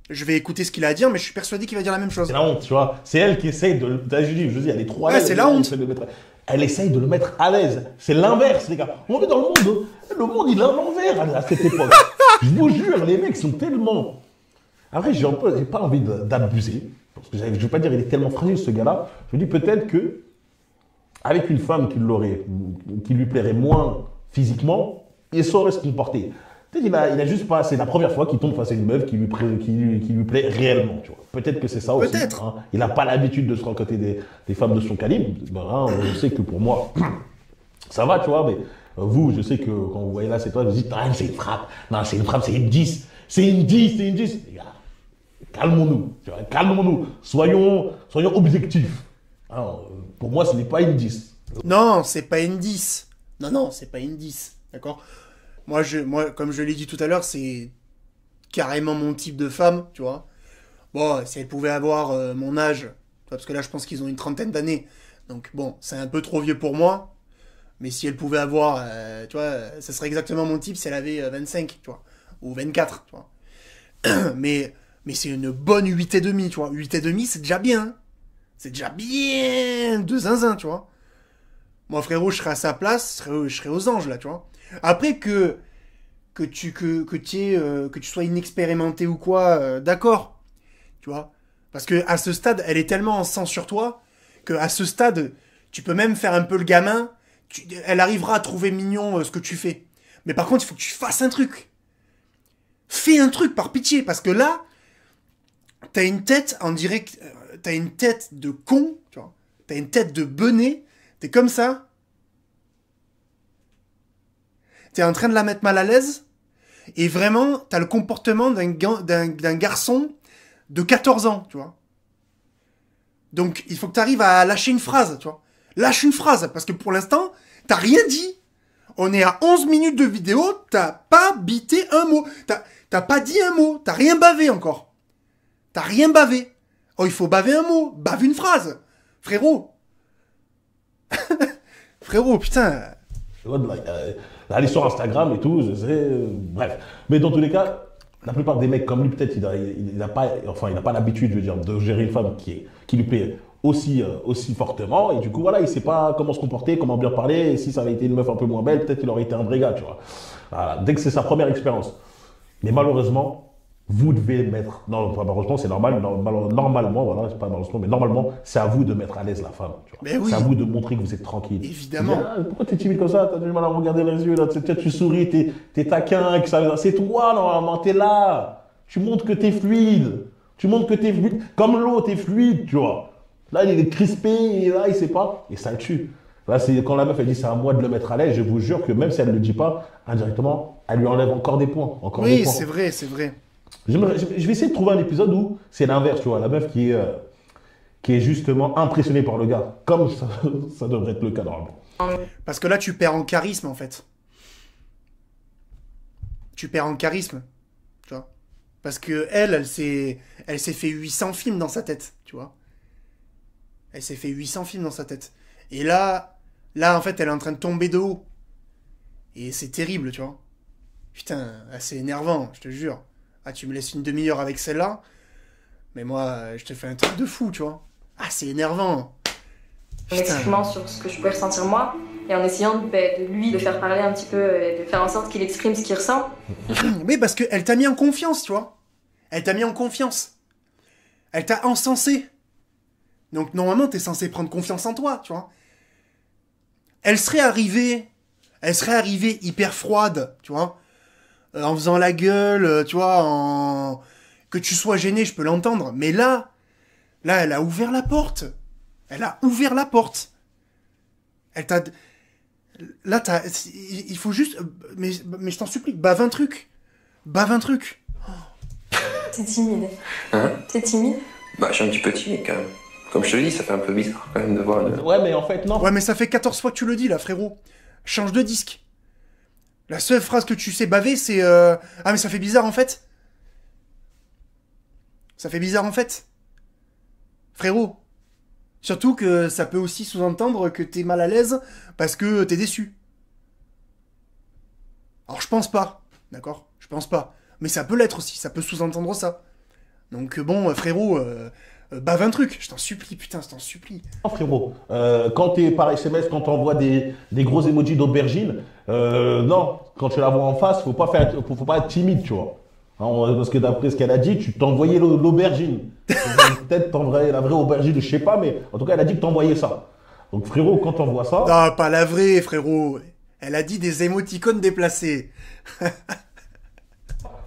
Je vais écouter ce qu'il a à dire, mais je suis persuadé qu'il va dire la même chose. C'est la honte, tu vois. C'est elle qui essaye de... Je dis, elle est trop à Ouais, l'aise. c'est la honte. Elle essaye de le mettre à l'aise. C'est l'inverse, les gars. On est dans le monde. Le monde, il est à l'envers à cette époque. Je vous jure, les mecs sont tellement... Après, j'ai pas envie d'abuser. Parce que je ne veux pas dire il est tellement fragile, ce gars-là. Je me dis peut-être que avec une femme qui lui plairait moins physiquement, il saurait se comporter. Peut-être qu'il a juste pas... C'est la première fois qu'il tombe face à une meuf qui lui plaît réellement, tu vois. Peut-être que c'est ça aussi. Peut-être. Hein. Il n'a pas l'habitude de se rendre côté des femmes de son calibre. Ben, hein, je sais que pour moi, ça va, tu vois, mais vous, je sais que quand vous voyez là, c'est toi, vous dites, ah, c'est une frappe. Non, c'est une frappe, c'est une 10. C'est une 10, c'est une 10. Les gars, calmons-nous, tu vois, calmons-nous, soyons objectifs. Hein, pour moi, ce n'est pas une 10. Non, c'est pas une 10. Non, c'est pas une 10. D'accord? Moi, comme je l'ai dit tout à l'heure, c'est carrément mon type de femme, tu vois. Bon, si elle pouvait avoir mon âge, tu vois, parce que là, je pense qu'ils ont une trentaine d'années. Donc, bon, c'est un peu trop vieux pour moi. Mais si elle pouvait avoir, tu vois, ça serait exactement mon type si elle avait 25, tu vois. Ou 24, tu vois. Mais c'est une bonne 8,5, tu vois. 8,5, c'est déjà bien. Hein. C'est déjà bien de zinzin, tu vois. Moi, frérot, je serais à sa place, je serais aux anges, là, tu vois. Après que tu sois inexpérimenté ou quoi, d'accord, tu vois. Parce que à ce stade, elle est tellement en sang sur toi que à ce stade, tu peux même faire un peu le gamin. Elle arrivera à trouver mignon ce que tu fais. Mais par contre, il faut que tu fasses un truc. Fais un truc par pitié, parce que là, t'as une tête en direct, t'as une tête de con, tu vois. T'as une tête de benet. T'es comme ça. T'es en train de la mettre mal à l'aise. Et vraiment, t'as le comportement d'un garçon de 14 ans, tu vois. Donc, il faut que t'arrives à lâcher une phrase, tu vois. Lâche une phrase, parce que pour l'instant, t'as rien dit. On est à 11 minutes de vidéo, t'as pas bité un mot. T'as pas dit un mot, t'as rien bavé encore. T'as rien bavé. Oh, il faut baver un mot, bave une phrase. Frérot. Frérot, putain. Aller sur Instagram et tout, bref. Mais dans tous les cas, la plupart des mecs comme lui, peut-être, il n'a pas l'habitude, je veux dire, de gérer une femme qui lui plaît aussi fortement. Et du coup, voilà, il ne sait pas comment se comporter, comment bien parler. Et si ça avait été une meuf un peu moins belle, peut-être qu'il aurait été un vrai gars, tu vois. Voilà, dès que c'est sa première expérience. Mais malheureusement, vous devez mettre... Non, malheureusement, c'est normal. Normalement, voilà, c'est pas malheureusement, mais normalement, c'est à vous de mettre à l'aise la femme. Tu vois. Mais oui. C'est à vous de montrer que vous êtes tranquille. Évidemment. Pourquoi t'es timide comme ça? T'as du mal à regarder les yeux, là. Tu souris, t'es taquin, que ça... C'est toi, normalement, t'es là. Tu montres que t'es fluide. Comme l'eau, t'es fluide, tu vois. Là, il est crispé, et là, il sait pas. Et ça le tue. Là, c'est quand la meuf, elle dit c'est à moi de le mettre à l'aise, je vous jure que même si elle ne le dit pas, indirectement, elle lui enlève encore des points. Oui, c'est vrai, c'est vrai. Je vais essayer de trouver un épisode où c'est l'inverse, tu vois, la meuf qui est justement impressionnée par le gars, comme ça devrait être le cas normalement. Parce que là, tu perds en charisme, en fait. Tu perds en charisme, tu vois. Parce que elle s'est fait 800 films dans sa tête, tu vois. Elle s'est fait 800 films dans sa tête. Et là, en fait, elle est en train de tomber de haut. Et c'est terrible, tu vois. Putain, c'est énervant, je te jure. Ah, tu me laisses une demi-heure avec celle-là, mais moi, je te fais un truc de fou, tu vois. Ah, c'est énervant. En exprimant sur ce que je pouvais ressentir moi, et en essayant de lui de faire parler un petit peu, de faire en sorte qu'il exprime ce qu'il ressent. Mais parce qu'elle t'a mis en confiance, tu vois. Elle t'a mis en confiance. Elle t'a encensé. Donc, normalement, t'es censé prendre confiance en toi, tu vois. Elle serait arrivée hyper froide, tu vois. En faisant la gueule, tu vois, que tu sois gêné, je peux l'entendre. Mais là, elle a ouvert la porte. Elle a ouvert la porte. Elle t'a... Là, il faut juste... Mais je t'en supplie, bave un truc. Bave un truc. T'es timide. Hein? T'es timide? Bah, je suis un petit peu timide quand même. Comme je te le dis, ça fait un peu bizarre quand même de voir le... Ouais, mais en fait, non. Ouais, mais ça fait 14 fois que tu le dis, là, frérot. Change de disque. La seule phrase que tu sais baver, c'est... Ah, mais ça fait bizarre, en fait. Ça fait bizarre, en fait. Frérot. Surtout que ça peut aussi sous-entendre que t'es mal à l'aise parce que t'es déçu. Alors, je pense pas. D'accord? Je pense pas. Mais ça peut l'être aussi. Ça peut sous-entendre ça. Donc, bon, frérot... bave un truc, je t'en supplie, putain, je t'en supplie. Non, frérot, quand t'es par SMS, quand t'envoies des gros emojis d'aubergine, non, quand tu la vois en face, faut pas être timide, tu vois. Hein, parce que d'après ce qu'elle a dit, tu t'envoyais l'aubergine. Peut-être t'envoyais la vraie aubergine, je sais pas, mais en tout cas, elle a dit que t'envoyais ça. Donc frérot, quand t'envoies ça... Non, pas la vraie, frérot. Elle a dit des émoticônes déplacés.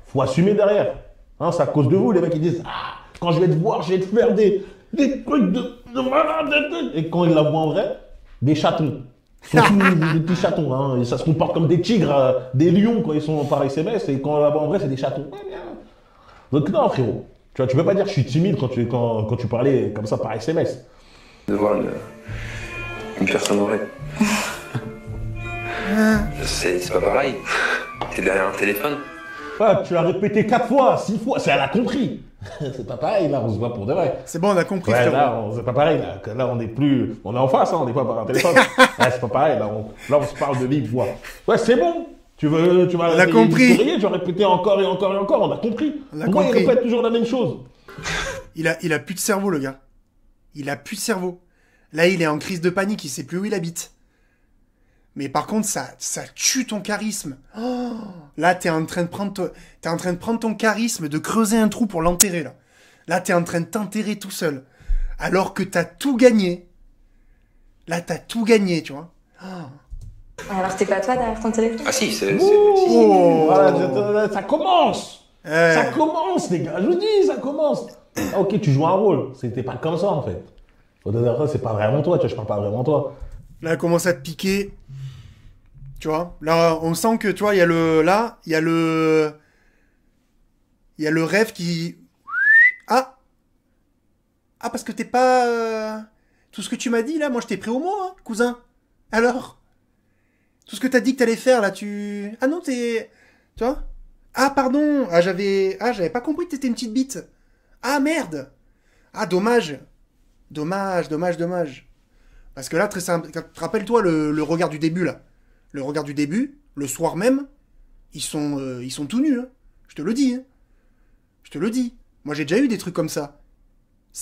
Faut assumer derrière. Hein, c'est à cause de vous, les mecs, ils disent... Ah, quand je vais te voir, je vais te faire des trucs de malade. Et quand ils la voient en vrai, des chatons. Surtout des petits chatons. Hein. Et ça se comporte comme des tigres, des lions quand ils sont par SMS. Et quand on la voit en vrai, c'est des chatons. Donc non, frérot. Tu vois, tu peux pas dire je suis timide quand tu parlais comme ça par SMS. De voir une personne en vrai. C'est pas pareil. T'es derrière un téléphone. Ouais, tu l'as répété 4 fois, 6 fois, elle a compris. C'est pas pareil, là, on se voit pour de vrai. C'est bon, on a compris, Ouais, frérot. là, c'est pas pareil, là on est plus... On est en face, hein, on n'est pas par un téléphone. Ouais, c'est pas pareil, là, on se parle de vive voix. Ouais, c'est bon. Tu vas On a compris. tu vas répéter encore et encore et encore, on a compris. On a Pourquoi il compris. répète toujours la même chose? Il a plus de cerveau, le gars. Il a plus de cerveau. Là, il est en crise de panique, il sait plus où il habite. Mais par contre, ça tue ton charisme. Oh, là, t'es en train de prendre ton charisme, de creuser un trou pour l'enterrer, là. Là, t'es en train de t'enterrer tout seul. Alors que t'as tout gagné. Là, t'as tout gagné, tu vois. Oh. Alors c'était pas toi derrière ton téléphone? Ah si, c'est... Oh, voilà, ça commence. Ouais. Ça commence, les gars, je vous dis, ça commence. Ah, ok, tu joues un rôle, c'était pas comme ça, en fait. C'est pas vraiment toi, tu vois, je parle pas vraiment toi. Là, elle commence à te piquer. Tu vois, là, on sent que, tu vois, il y a le rêve qui... Ah! Ah, parce que t'es pas... Tout ce que tu m'as dit, là, moi, je t'ai pris au mot, hein, cousin. Alors? Tout ce que t'as dit que t'allais faire, là, tu... Ah non, t'es... Tu vois? Ah, pardon. Ah, j'avais pas compris que t'étais une petite bite. Ah, merde. Ah, dommage. Dommage. Parce que là, très simple... Rappelle-toi le regard du début, là. Le regard du début, le soir même, ils sont tout nus. Hein. Je te le dis. Hein. Je te le dis. Moi, j'ai déjà eu des trucs comme ça.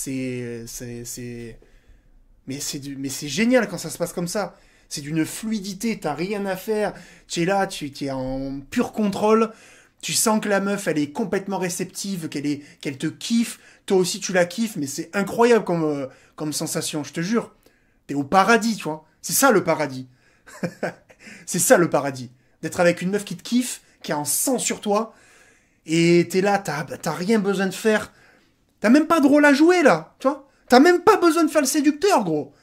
Mais c'est génial quand ça se passe comme ça. C'est d'une fluidité, t'as rien à faire. Tu es là, tu es en pur contrôle. Tu sens que la meuf, elle est complètement réceptive, qu'elle te kiffe. Toi aussi, tu la kiffes, mais c'est incroyable comme sensation, je te jure. T'es au paradis, tu vois. C'est ça, le paradis. C'est ça le paradis. D'être avec une meuf qui te kiffe, qui a un sang sur toi, et t'es là, t'as rien besoin de faire. T'as même pas de rôle à jouer, là, tu vois. T'as même pas besoin de faire le séducteur, gros.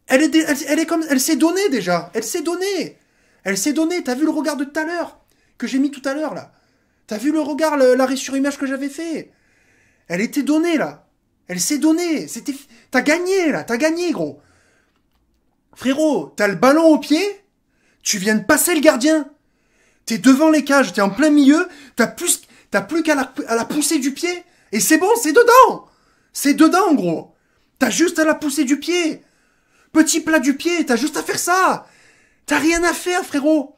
Elle est comme... Elle s'est donnée, déjà. Elle s'est donnée. T'as vu le regard de tout à l'heure, que j'ai mis tout à l'heure, là. T'as vu le regard, l'arrêt sur image que j'avais fait. Elle était donnée, là. Elle s'est donnée. T'as gagné, là. T'as gagné, gros. Frérot, t'as le ballon au pied. Tu viens de passer le gardien. T'es devant les cages, t'es en plein milieu, t'as plus qu'à la pousser du pied. Et c'est bon, c'est dedans. C'est dedans, gros. T'as juste à la pousser du pied. Petit plat du pied, t'as juste à faire ça. T'as rien à faire, frérot.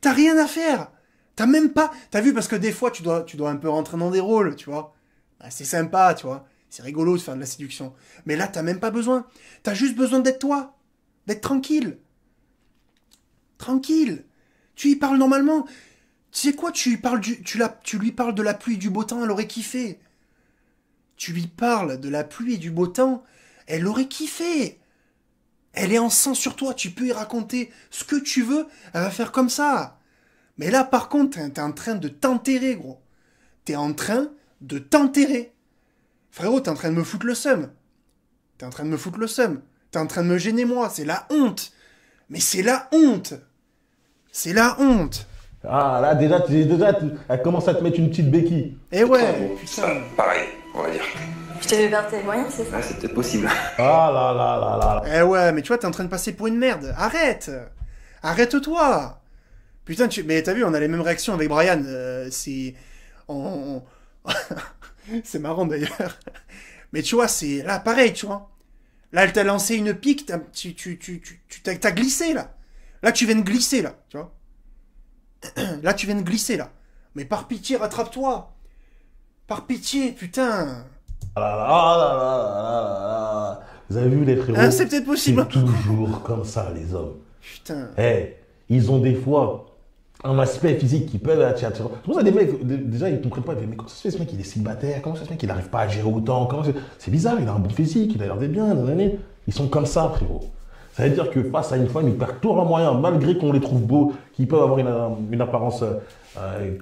T'as rien à faire. T'as même pas... T'as vu, parce que des fois, tu dois un peu rentrer dans des rôles, tu vois. C'est sympa, tu vois. C'est rigolo de faire de la séduction. Mais là, t'as même pas besoin. T'as juste besoin d'être toi. D'être tranquille. Tranquille. Tu y parles normalement. Tu sais quoi, tu lui parles de la pluie et du beau temps, elle aurait kiffé. Tu lui parles de la pluie et du beau temps, elle aurait kiffé. Elle est en sang sur toi, tu peux y raconter ce que tu veux, elle va faire comme ça. Mais là, par contre, t'es en train de t'enterrer, gros. T'es en train de t'enterrer. Frérot, t'es en train de me foutre le seum. T'es en train de me gêner, moi. C'est la honte. Mais c'est la honte. C'est la honte. Ah, là, déjà, elle commence à te mettre une petite béquille. Eh ouais, Ça, putain. pareil, on va dire. Je t'avais perdre tes moyens, c'est ça? Ouais, c'est peut-être possible. Ah là là là là là. Eh ouais, mais tu vois, t'es en train de passer pour une merde. Arrête. Arrête-toi. Putain, mais t'as vu, on a les mêmes réactions avec Brian. C'est... c'est marrant, d'ailleurs. Mais tu vois, c'est... Là, pareil, tu vois. Là, elle t'a lancé une pique, t'as glissé, là. Là, tu viens de glisser, là, tu vois. Là, tu viens de glisser, là. Mais par pitié, rattrape-toi. Par pitié, putain. Ah là là, ah là là là là là là. Vous avez vu les frérots? Ah, c'est peut-être possible. C'est toujours comme ça, les hommes. Putain. Eh, ils ont des fois un aspect physique qui peut attirer. C'est pour ça des mecs, déjà, ils ne comprennent pas. Ils disent, mais comment ça se fait, ce mec, il est célibataire? Comment ça se fait qu'il n'arrive pas à gérer autant? C'est bizarre, il a un bon physique, il a l'air d'être bien, nanani. Ils sont comme ça, frérot. Ça veut dire que face à une femme, ils perdent tous leurs moyens, malgré qu'on les trouve beaux, qu'ils peuvent avoir une apparence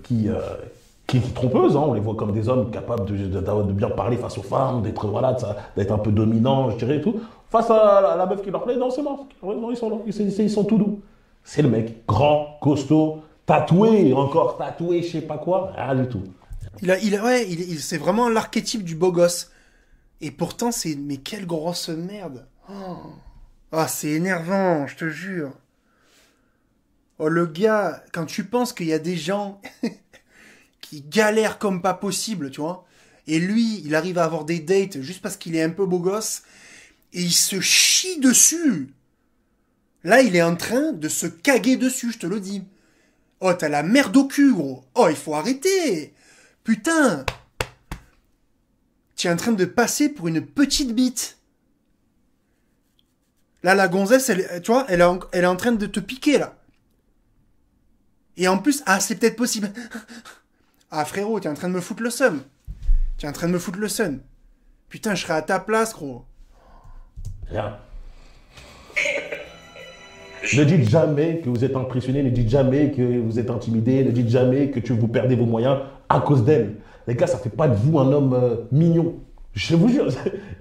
qui est trompeuse. Hein. On les voit comme des hommes capables de bien parler face aux femmes, d'être voilà, d'être un peu dominants, je dirais, et tout. Face à la meuf qui leur plaît, non, c'est mort. Non, ils sont là, ils sont tout doux. C'est le mec, grand, costaud, tatoué, encore tatoué, je sais pas quoi, rien du tout. C'est vraiment l'archétype du beau gosse. Et pourtant, mais quelle grosse merde. Ah, c'est énervant, je te jure. Oh, le gars, quand tu penses qu'il y a des gens qui galèrent comme pas possible, tu vois, et lui, il arrive à avoir des dates juste parce qu'il est un peu beau gosse, et il se chie dessus. Là, il est en train de se caguer dessus, je te le dis. Oh, t'as la merde au cul, gros. Oh, il faut arrêter. Putain. Tu es en train de passer pour une petite bite. Là, la gonzesse, tu vois, elle est en train de te piquer, là. Et en plus, c'est peut-être possible. Ah, frérot, t'es en train de me foutre le seum. Putain, je serais à ta place, gros. Rien. Ne dites jamais que vous êtes impressionné, ne dites jamais que vous êtes intimidé, ne dites jamais que vous perdez vos moyens à cause d'elle. Les gars, ça fait pas de vous un homme mignon. Je vous jure,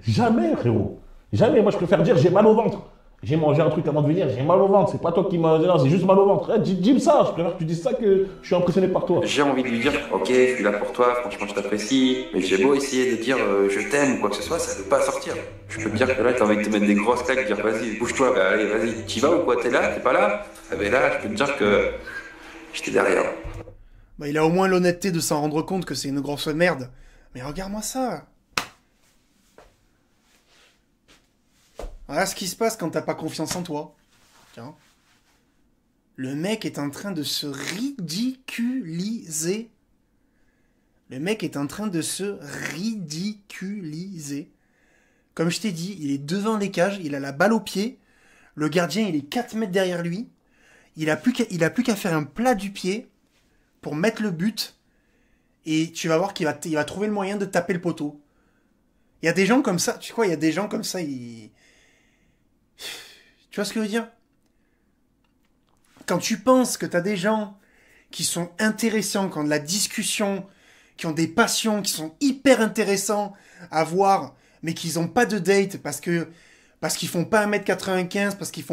jamais, frérot. Jamais. Moi, je préfère dire j'ai mal au ventre. J'ai mangé un truc avant de venir, j'ai mal au ventre. C'est pas toi qui m'as. Non, c'est juste mal au ventre. Dis-moi ça. Je préfère que tu dises ça que je suis impressionné par toi. J'ai envie de lui dire, ok, je suis là pour toi, franchement, je t'apprécie. Mais j'ai beau essayer de dire je t'aime ou quoi que ce soit, ça ne veut pas sortir. Je peux te dire que là, t'as envie de te mettre des grosses claques, de dire vas-y, bouge-toi, bah allez, vas-y. T'y vas ou quoi? T'es là? T'es pas là? Ah ben là, je peux te dire que j'étais derrière. Bah, il a au moins l'honnêteté de s'en rendre compte que c'est une grosse merde. Mais regarde-moi ça. Voilà ce qui se passe quand t'as pas confiance en toi. Tiens. Le mec est en train de se ridiculiser. Comme je t'ai dit, il est devant les cages, il a la balle au pied. Le gardien, il est 4 mètres derrière lui. Il a plus qu'à faire un plat du pied pour mettre le but. Et tu vas voir qu'il va trouver le moyen de taper le poteau. Il y a des gens comme ça, tu vois, Tu vois ce que je veux dire? Quand tu penses que t'as des gens qui sont intéressants, qui ont de la discussion, qui ont des passions, qui sont hyper intéressants à voir, mais qu'ils n'ont pas de date parce qu'ils font pas 1m95, parce qu'ils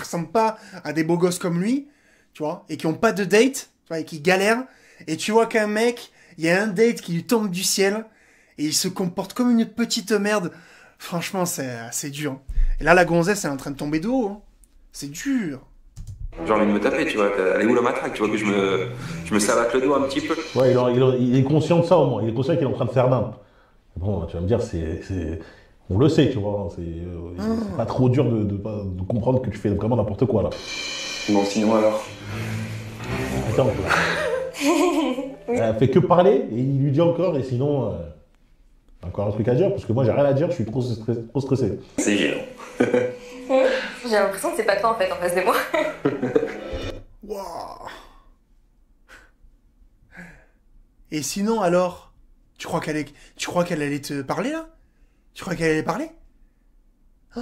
ressemblent pas à des beaux gosses comme lui, tu vois, et qui ont pas de date, tu vois, et qui galèrent, et tu vois qu'un mec, il y a un date qui lui tombe du ciel, et il se comporte comme une petite merde. Franchement, c'est dur. Et là, la gonzesse est en train de tomber de haut. Hein. C'est dur. J'ai envie de me taper, tu vois. Elle est où la matraque? Tu vois que je me savate le dos un petit peu. Ouais, il est conscient de ça au moins. Il est conscient qu'il est en train de faire nimp. Bon, tu vas me dire, on le sait, tu vois. C'est pas trop dur de comprendre que tu fais vraiment n'importe quoi là. Bon, sinon alors. Attends. Elle fait que parler et il lui dit encore, et sinon. Encore un truc à dire, parce que moi j'ai rien à dire, je suis trop stressé. C'est gênant. J'ai l'impression que c'est pas toi en fait en face de moi. Wow. Et sinon alors, tu crois qu'elle allait te parler là? Tu crois qu'elle allait parler? Oh.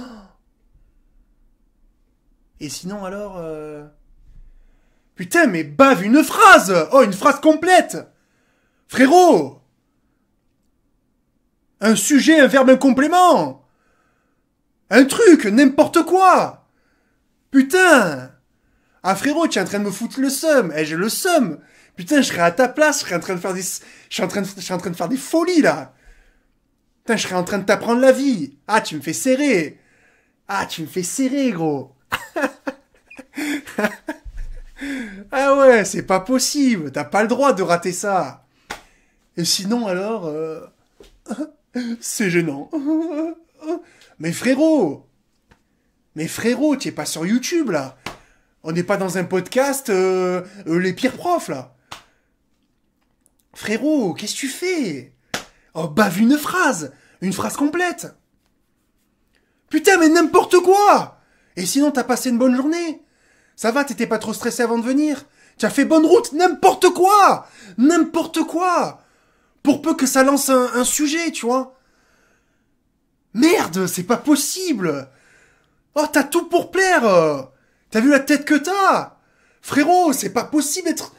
Et sinon alors, Putain mais bave une phrase! Oh, une phrase complète! Frérot! Un sujet, un verbe, un complément. Un truc, n'importe quoi. Putain. Ah frérot, tu es en train de me foutre le seum. J'ai le seum. Putain, je serais à ta place, je serais en train de faire des folies là. Putain, je serais en train de t'apprendre la vie. Ah, tu me fais serrer. Gros. Ah ouais, c'est pas possible. T'as pas le droit de rater ça. Et sinon alors c'est gênant. Mais frérot, tu es pas sur YouTube, là. On n'est pas dans un podcast, les pires profs, là. Frérot, qu'est-ce que tu fais? Oh, bave une phrase complète. Putain, mais n'importe quoi. Et sinon, t'as passé une bonne journée? Ça va, t'étais pas trop stressé avant de venir? Tu as fait bonne route? N'importe quoi. Pour peu que ça lance un sujet, tu vois. Merde, c'est pas possible. Oh, t'as tout pour plaire. T'as vu la tête que t'as? Frérot, c'est pas possible d'être...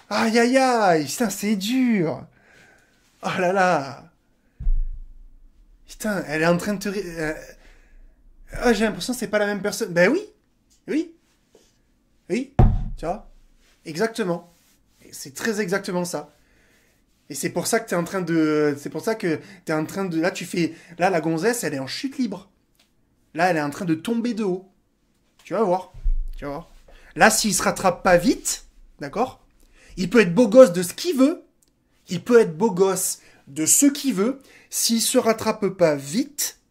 Aïe, aïe, aïe, putain, c'est dur. Oh là là. Putain, elle est en train de te... Ah, j'ai l'impression que c'est pas la même personne. Ben oui, tu vois. Exactement. C'est très exactement ça. Et c'est pour ça que t'es en train de... C'est pour ça que t'es en train de... Là, tu fais... Là, la gonzesse, elle est en chute libre. Là, elle est en train de tomber de haut. Tu vas voir. Tu vas voir. Là, s'il se rattrape pas vite, d'accord? Il peut être beau gosse de ce qu'il veut. Il peut être beau gosse de ce qu'il veut. S'il se rattrape pas vite,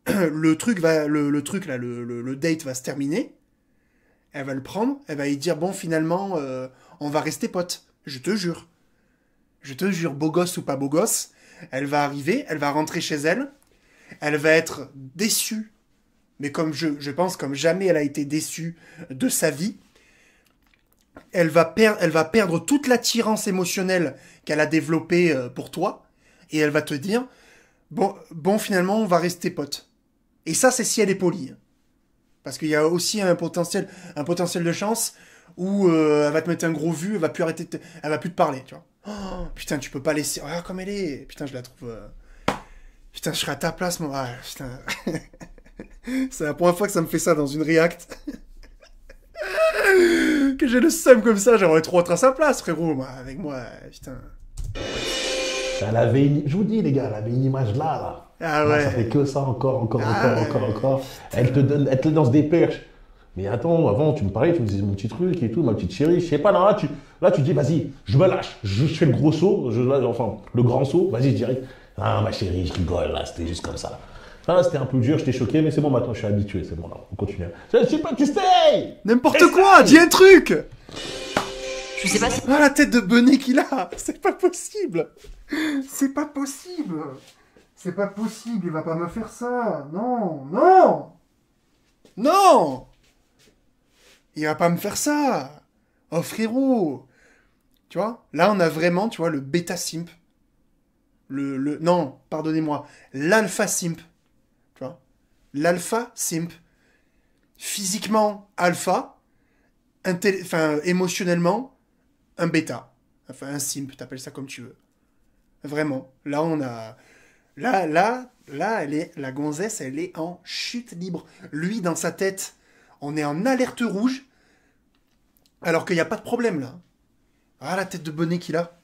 le truc là, le date va se terminer. Elle va le prendre. Elle va lui dire, bon, finalement, on va rester potes. Je te jure. Je te jure, beau gosse ou pas beau gosse, elle va arriver, elle va rentrer chez elle. Elle va être déçue. Mais comme je pense comme jamais elle a été déçue de sa vie. Elle va perdre toute l'attirance émotionnelle qu'elle a développée pour toi. Et elle va te dire, bon, finalement, on va rester potes. Et ça, c'est si elle est polie. Parce qu'il y a aussi un potentiel de chance où elle va te mettre un gros vu, elle va plus te parler, tu vois. Oh, putain, tu peux pas laisser... Regarde comme elle est. Putain, je la trouve... Putain, je serais à ta place, moi. Ah, putain. C'est la première fois que ça me fait ça dans une react. Que j'ai le seum comme ça, j'aimerais trop être à sa place, frérot. Moi, avec moi, putain. Elle avait je vous dis, les gars, elle avait une image là. Ah Là, ouais. ça fait que ça, encore. Elle te lance des perches. Mais attends, avant, tu me parlais, tu me disais mon petit truc et tout, ma petite chérie, je sais pas, non, là, tu dis, vas-y, je me lâche, je fais le gros saut, le grand saut, vas-y, je dirais, ah, ma chérie, je rigole, là, c'était juste comme ça. Là, c'était un peu dur, je t'ai choqué, mais c'est bon, maintenant, je suis habitué, c'est bon, là, on continue. Je sais pas, tu stay! N'importe quoi, dis un truc. Je sais pas si... Ah, la tête de benet qu'il a. C'est pas possible. C'est pas possible. C'est pas possible, il va pas me faire ça. Non, non. Non. Il va pas me faire ça. Oh, frérot. Tu vois, là, on a vraiment, tu vois, le bêta simp. Non, pardonnez-moi. L'alpha simp. Tu vois, l'alpha simp. Physiquement, alpha. Émotionnellement, un bêta. Enfin, un simp, t'appelles ça comme tu veux. Vraiment. Là, on a... Là, la gonzesse, elle est en chute libre. Lui, dans sa tête, on est en alerte rouge, alors qu'il n'y a pas de problème, là. Ah, la tête de bonnet qu'il a.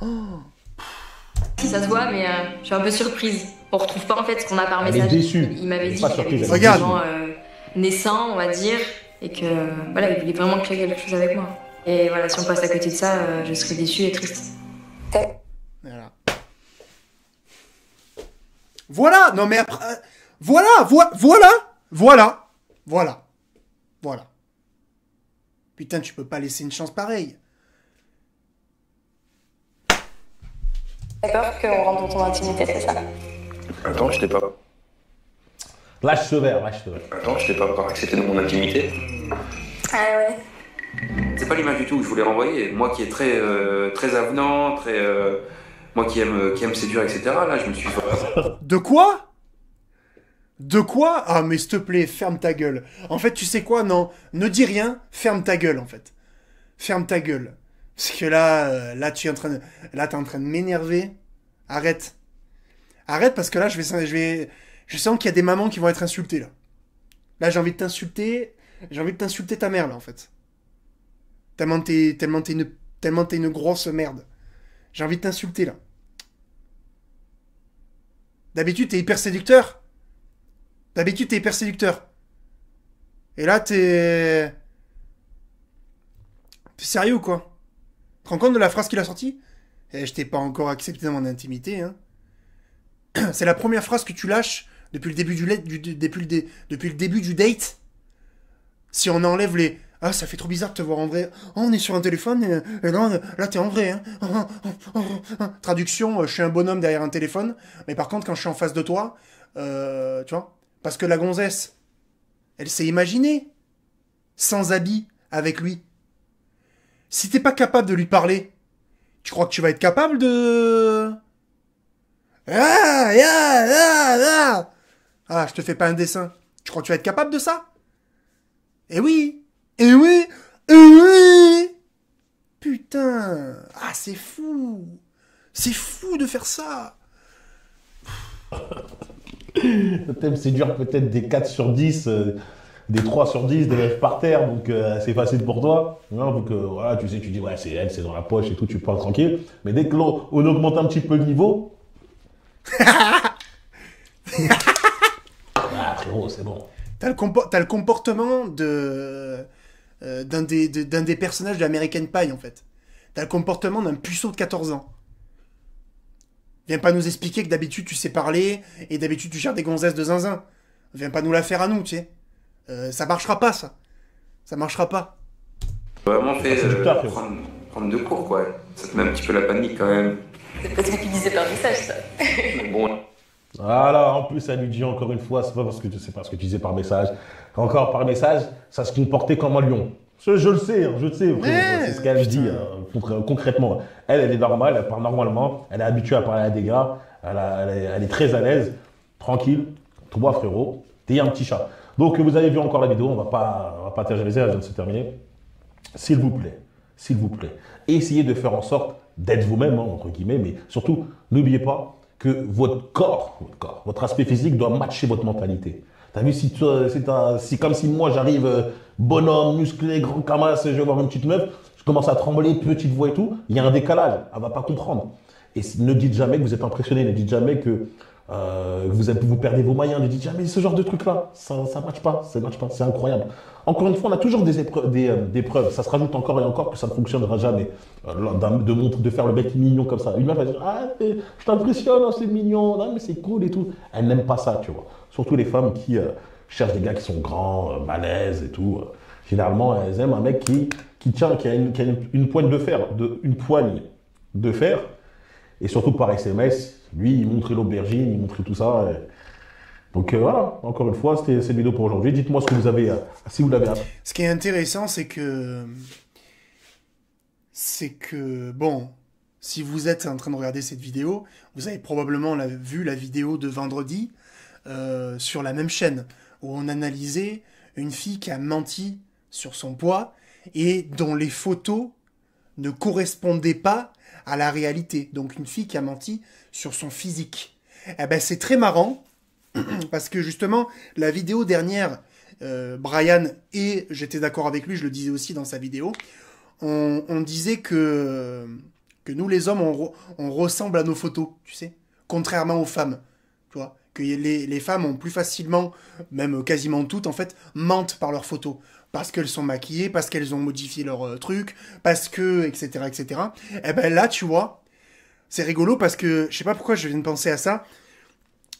Oh. Si ça se voit, mais je suis un peu surprise. On retrouve pas en fait ce qu'on a par Elle est message. déçue. Il m'avait Elle est dit pas qu'il avait surprise, des elle est sentiments naissants, on va dire, et que voilà, il voulait vraiment créer quelque chose avec moi. Et voilà, si on passe à côté de ça, je serais déçue et triste. Voilà. Non mais après, voilà. Putain, tu peux pas laisser une chance pareille. T'as peur qu'on rentre dans ton intimité, c'est ça? Attends, je t'ai pas. Lâche ce verre. Attends, je t'ai pas encore accepté de mon intimité. Ah ouais. C'est pas l'image du tout que je voulais renvoyer. Moi qui est très, très avenant, moi qui aime séduire, etc. Là, je me suis fait... De quoi? Ah, mais s'il te plaît, ferme ta gueule. En fait, tu sais quoi? Non, ne dis rien, ferme ta gueule, en fait. Ferme ta gueule. Parce que là, t'es en train de m'énerver. Arrête. Arrête, parce que là, je sens qu'il y a des mamans qui vont être insultées, là. Là, j'ai envie de t'insulter ta mère, là, en fait. Tellement t'es une grosse merde. J'ai envie de t'insulter, là. D'habitude, t'es hyper séducteur. Et là, t'es sérieux ou quoi? Tu te rends compte de la phrase qu'il a sortie? Je t'ai pas encore accepté dans mon intimité, hein. C'est la première phrase que tu lâches depuis le début depuis le début du date. Si on enlève les... Ah, ça fait trop bizarre de te voir en vrai. Oh, on est sur un téléphone et là t'es en vrai. Hein. Traduction, je suis un bonhomme derrière un téléphone. Mais par contre, quand je suis en face de toi, tu vois, parce que la gonzesse, elle s'est imaginée sans habit avec lui. Si t'es pas capable de lui parler, tu crois que tu vas être capable de... Ah, je te fais pas un dessin. Tu crois que tu vas être capable de ça? Eh oui. Putain. Ah, c'est fou. C'est fou de faire ça. T'aimes séduire peut-être des 4 sur 10, des 3 sur 10, des lèvres par terre, donc c'est facile pour toi. Hein, donc voilà, tu sais, tu dis, ouais, c'est elle, c'est dans la poche et tout, tu parles tranquille. Mais dès que l'on augmente un petit peu le niveau, ah, frérot, c'est bon. T'as le comportement d'un des personnages de American Pie, en fait. T'as le comportement d'un puceau de 14 ans. Viens pas nous expliquer que d'habitude tu sais parler et d'habitude tu gères des gonzesses de zinzin. Viens pas nous la faire à nous, tu sais. Ça marchera pas, ça. Ça marchera pas. Vraiment fait C'est du taf, prendre de court, quoi. Ça te met un petit peu la panique quand même. C'est pas ce que tu disais par message, ça. Mais bon, Voilà, en plus, elle lui dit encore une fois, c'est pas ce que tu disais par message. Encore par message, ça se comportait comme un lion. Je le sais, hein, je le sais. C'est ce qu'elle dit concrètement. Elle est normale, elle parle normalement, elle est habituée à parler à des gars, elle est très à l'aise, tranquille. Toi, frérot, t'es un petit chat. Donc, vous avez vu encore la vidéo, on va pas tergiverser, elle vient de se terminer. S'il vous plaît, essayez de faire en sorte d'être vous-même, hein, entre guillemets, mais surtout, n'oubliez pas que votre corps, votre aspect physique doit matcher votre mentalité. T'as vu, si comme si moi j'arrive bonhomme, musclé, grand camasse, je vais voir une petite meuf, je commence à trembler, petite voix et tout, il y a un décalage, elle va pas comprendre. Et ne dites jamais que vous êtes impressionné, ne dites jamais que vous perdez vos moyens, ne dites jamais ce genre de truc-là, ça matche pas, c'est incroyable. Encore une fois, on a toujours des preuves, ça se rajoute encore et encore que ça ne fonctionnera jamais. De faire le mec mignon comme ça. Une meuf va dire, ah, je t'impressionne, hein, c'est mignon, non, mais c'est cool et tout. Elle n'aime pas ça, tu vois. Surtout les femmes qui cherchent des gars qui sont grands, balèzes et tout. Généralement, elles aiment un mec qui tient, qui a une poigne de fer, une poigne de fer. Et surtout par SMS, lui, il montrait l'aubergine, il montrait tout ça. Donc voilà, encore une fois, c'était cette vidéo pour aujourd'hui. Dites-moi ce que vous avez, si vous l'avez appris. Ce qui est intéressant, c'est que, bon, si vous êtes en train de regarder cette vidéo, vous avez probablement vu la vidéo de vendredi sur la même chaîne, où on analysait une fille qui a menti sur son poids et dont les photos ne correspondaient pas à la réalité. Donc une fille qui a menti sur son physique. Eh ben c'est très marrant, parce que justement, la vidéo dernière, Brian, et j'étais d'accord avec lui, je le disais aussi dans sa vidéo, on disait que nous les hommes, on ressemble à nos photos, tu sais, contrairement aux femmes, tu vois, que les femmes ont plus facilement, même quasiment toutes en fait, mentent par leurs photos, parce qu'elles sont maquillées, parce qu'elles ont modifié leur truc, parce que, etc., etc. Et ben là, tu vois, c'est rigolo parce que, je sais pas pourquoi je viens de penser à ça,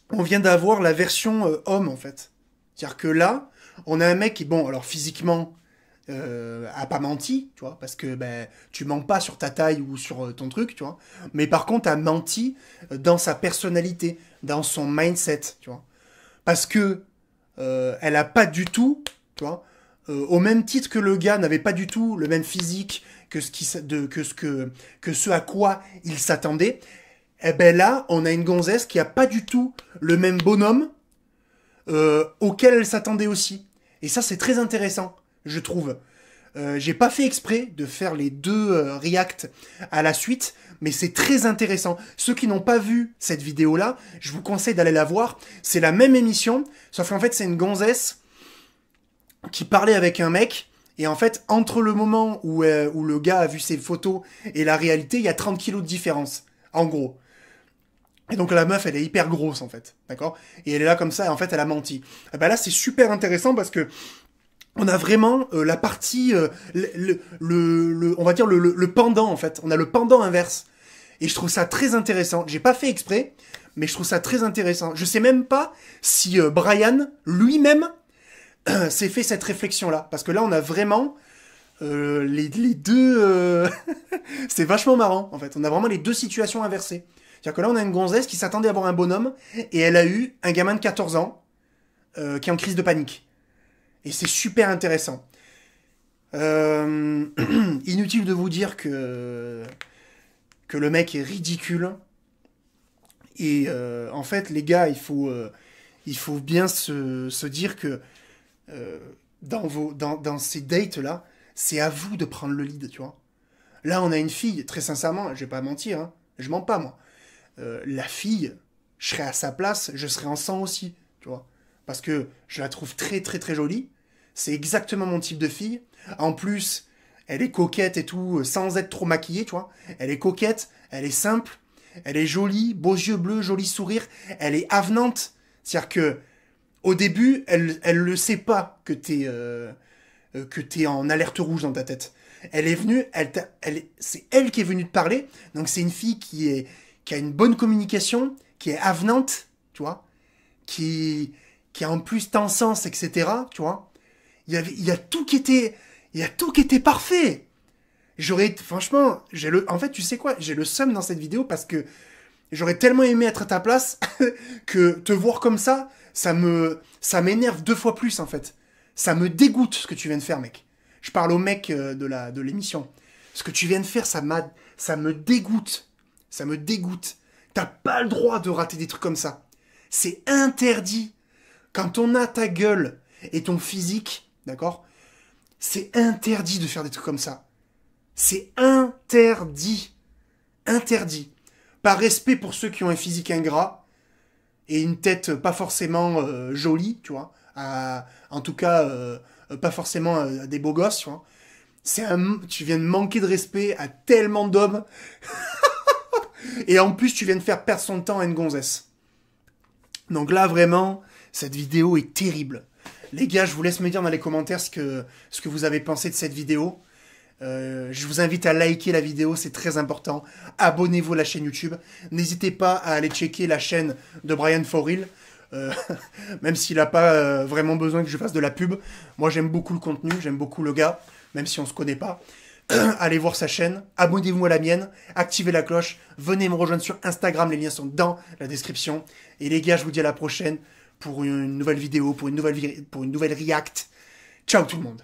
on vient d'avoir la version homme, en fait. C'est-à-dire que là, on a un mec qui, bon, alors physiquement, a pas menti, tu vois, parce que ben, tu mens pas sur ta taille ou sur ton truc, tu vois, mais par contre, a menti dans sa personnalité, dans son mindset, tu vois. Parce que elle a pas du tout, tu vois, au même titre que le gars n'avait pas du tout le même physique que ce à quoi il s'attendait, eh ben là, on a une gonzesse qui a pas du tout le même bonhomme auquel elle s'attendait aussi. Et ça, c'est très intéressant, je trouve. J'ai pas fait exprès de faire les deux reacts à la suite, mais c'est très intéressant. Ceux qui n'ont pas vu cette vidéo-là, je vous conseille d'aller la voir. C'est la même émission, sauf qu'en fait, c'est une gonzesse qui parlait avec un mec, et en fait, entre le moment où le gars a vu ses photos et la réalité, il y a 30 kilos de différence, en gros. Et donc la meuf, elle est hyper grosse, en fait, d'accord? Et elle est là comme ça, et en fait, elle a menti. Et ben là, c'est super intéressant parce que on a vraiment la partie, on va dire le pendant, en fait. On a le pendant inverse. Et je trouve ça très intéressant. J'ai pas fait exprès, mais je trouve ça très intéressant. Je sais même pas si Brian, lui-même, s'est fait cette réflexion-là. Parce que là, on a vraiment les deux... c'est vachement marrant, en fait. On a vraiment les deux situations inversées. C'est-à-dire que là, on a une gonzesse qui s'attendait à avoir un bonhomme, et elle a eu un gamin de 14 ans qui est en crise de panique. Et c'est super intéressant. Inutile de vous dire que le mec est ridicule. Et en fait, les gars, il faut bien se dire que dans ces dates-là, c'est à vous de prendre le lead, tu vois. Là, on a une fille, très sincèrement, je vais pas mentir, hein, je mens pas, moi. La fille, je serais à sa place, je serais en sang aussi, tu vois. Parce que je la trouve très très très jolie, C'est exactement mon type de fille. En plus, elle est coquette et tout, sans être trop maquillée, tu vois. Elle est coquette, elle est simple, elle est jolie, beaux yeux bleus, joli sourire. Elle est avenante. C'est-à-dire que, au début, elle le sait pas que t'es en alerte rouge dans ta tête. Elle est venue, c'est elle qui est venue te parler. Donc c'est une fille qui a une bonne communication, qui est avenante, tu vois, qui a en plus ton sens, etc. Tu vois, il y a tout qui était parfait. Franchement, en fait, tu sais quoi, j'ai le seum dans cette vidéo parce que j'aurais tellement aimé être à ta place que te voir comme ça m'énerve 2 fois plus en fait. Ça me dégoûte ce que tu viens de faire, mec. Je parle au mec de l'émission. Ce que tu viens de faire, ça me dégoûte. Ça me dégoûte. T'as pas le droit de rater des trucs comme ça. C'est interdit. Quand on a ta gueule et ton physique, d'accord, c'est interdit de faire des trucs comme ça. C'est interdit. Interdit. Par respect pour ceux qui ont un physique ingrat et une tête pas forcément jolie, tu vois. En tout cas, pas forcément des beaux gosses, tu vois. Tu viens de manquer de respect à tellement d'hommes. Et en plus, tu viens de faire perdre son temps à une gonzesse. Donc là, vraiment, cette vidéo est terrible. Les gars, je vous laisse me dire dans les commentaires ce que vous avez pensé de cette vidéo. Je vous invite à liker la vidéo, c'est très important. Abonnez-vous à la chaîne YouTube. N'hésitez pas à aller checker la chaîne de Brian For Real. Même s'il n'a pas vraiment besoin que je fasse de la pub. Moi, j'aime beaucoup le contenu, j'aime beaucoup le gars, même si on se connaît pas. Allez voir sa chaîne, abonnez-vous à la mienne, activez la cloche, venez me rejoindre sur Instagram, les liens sont dans la description. Et les gars, je vous dis à la prochaine pour une nouvelle vidéo, pour une nouvelle react. Ciao tout le monde.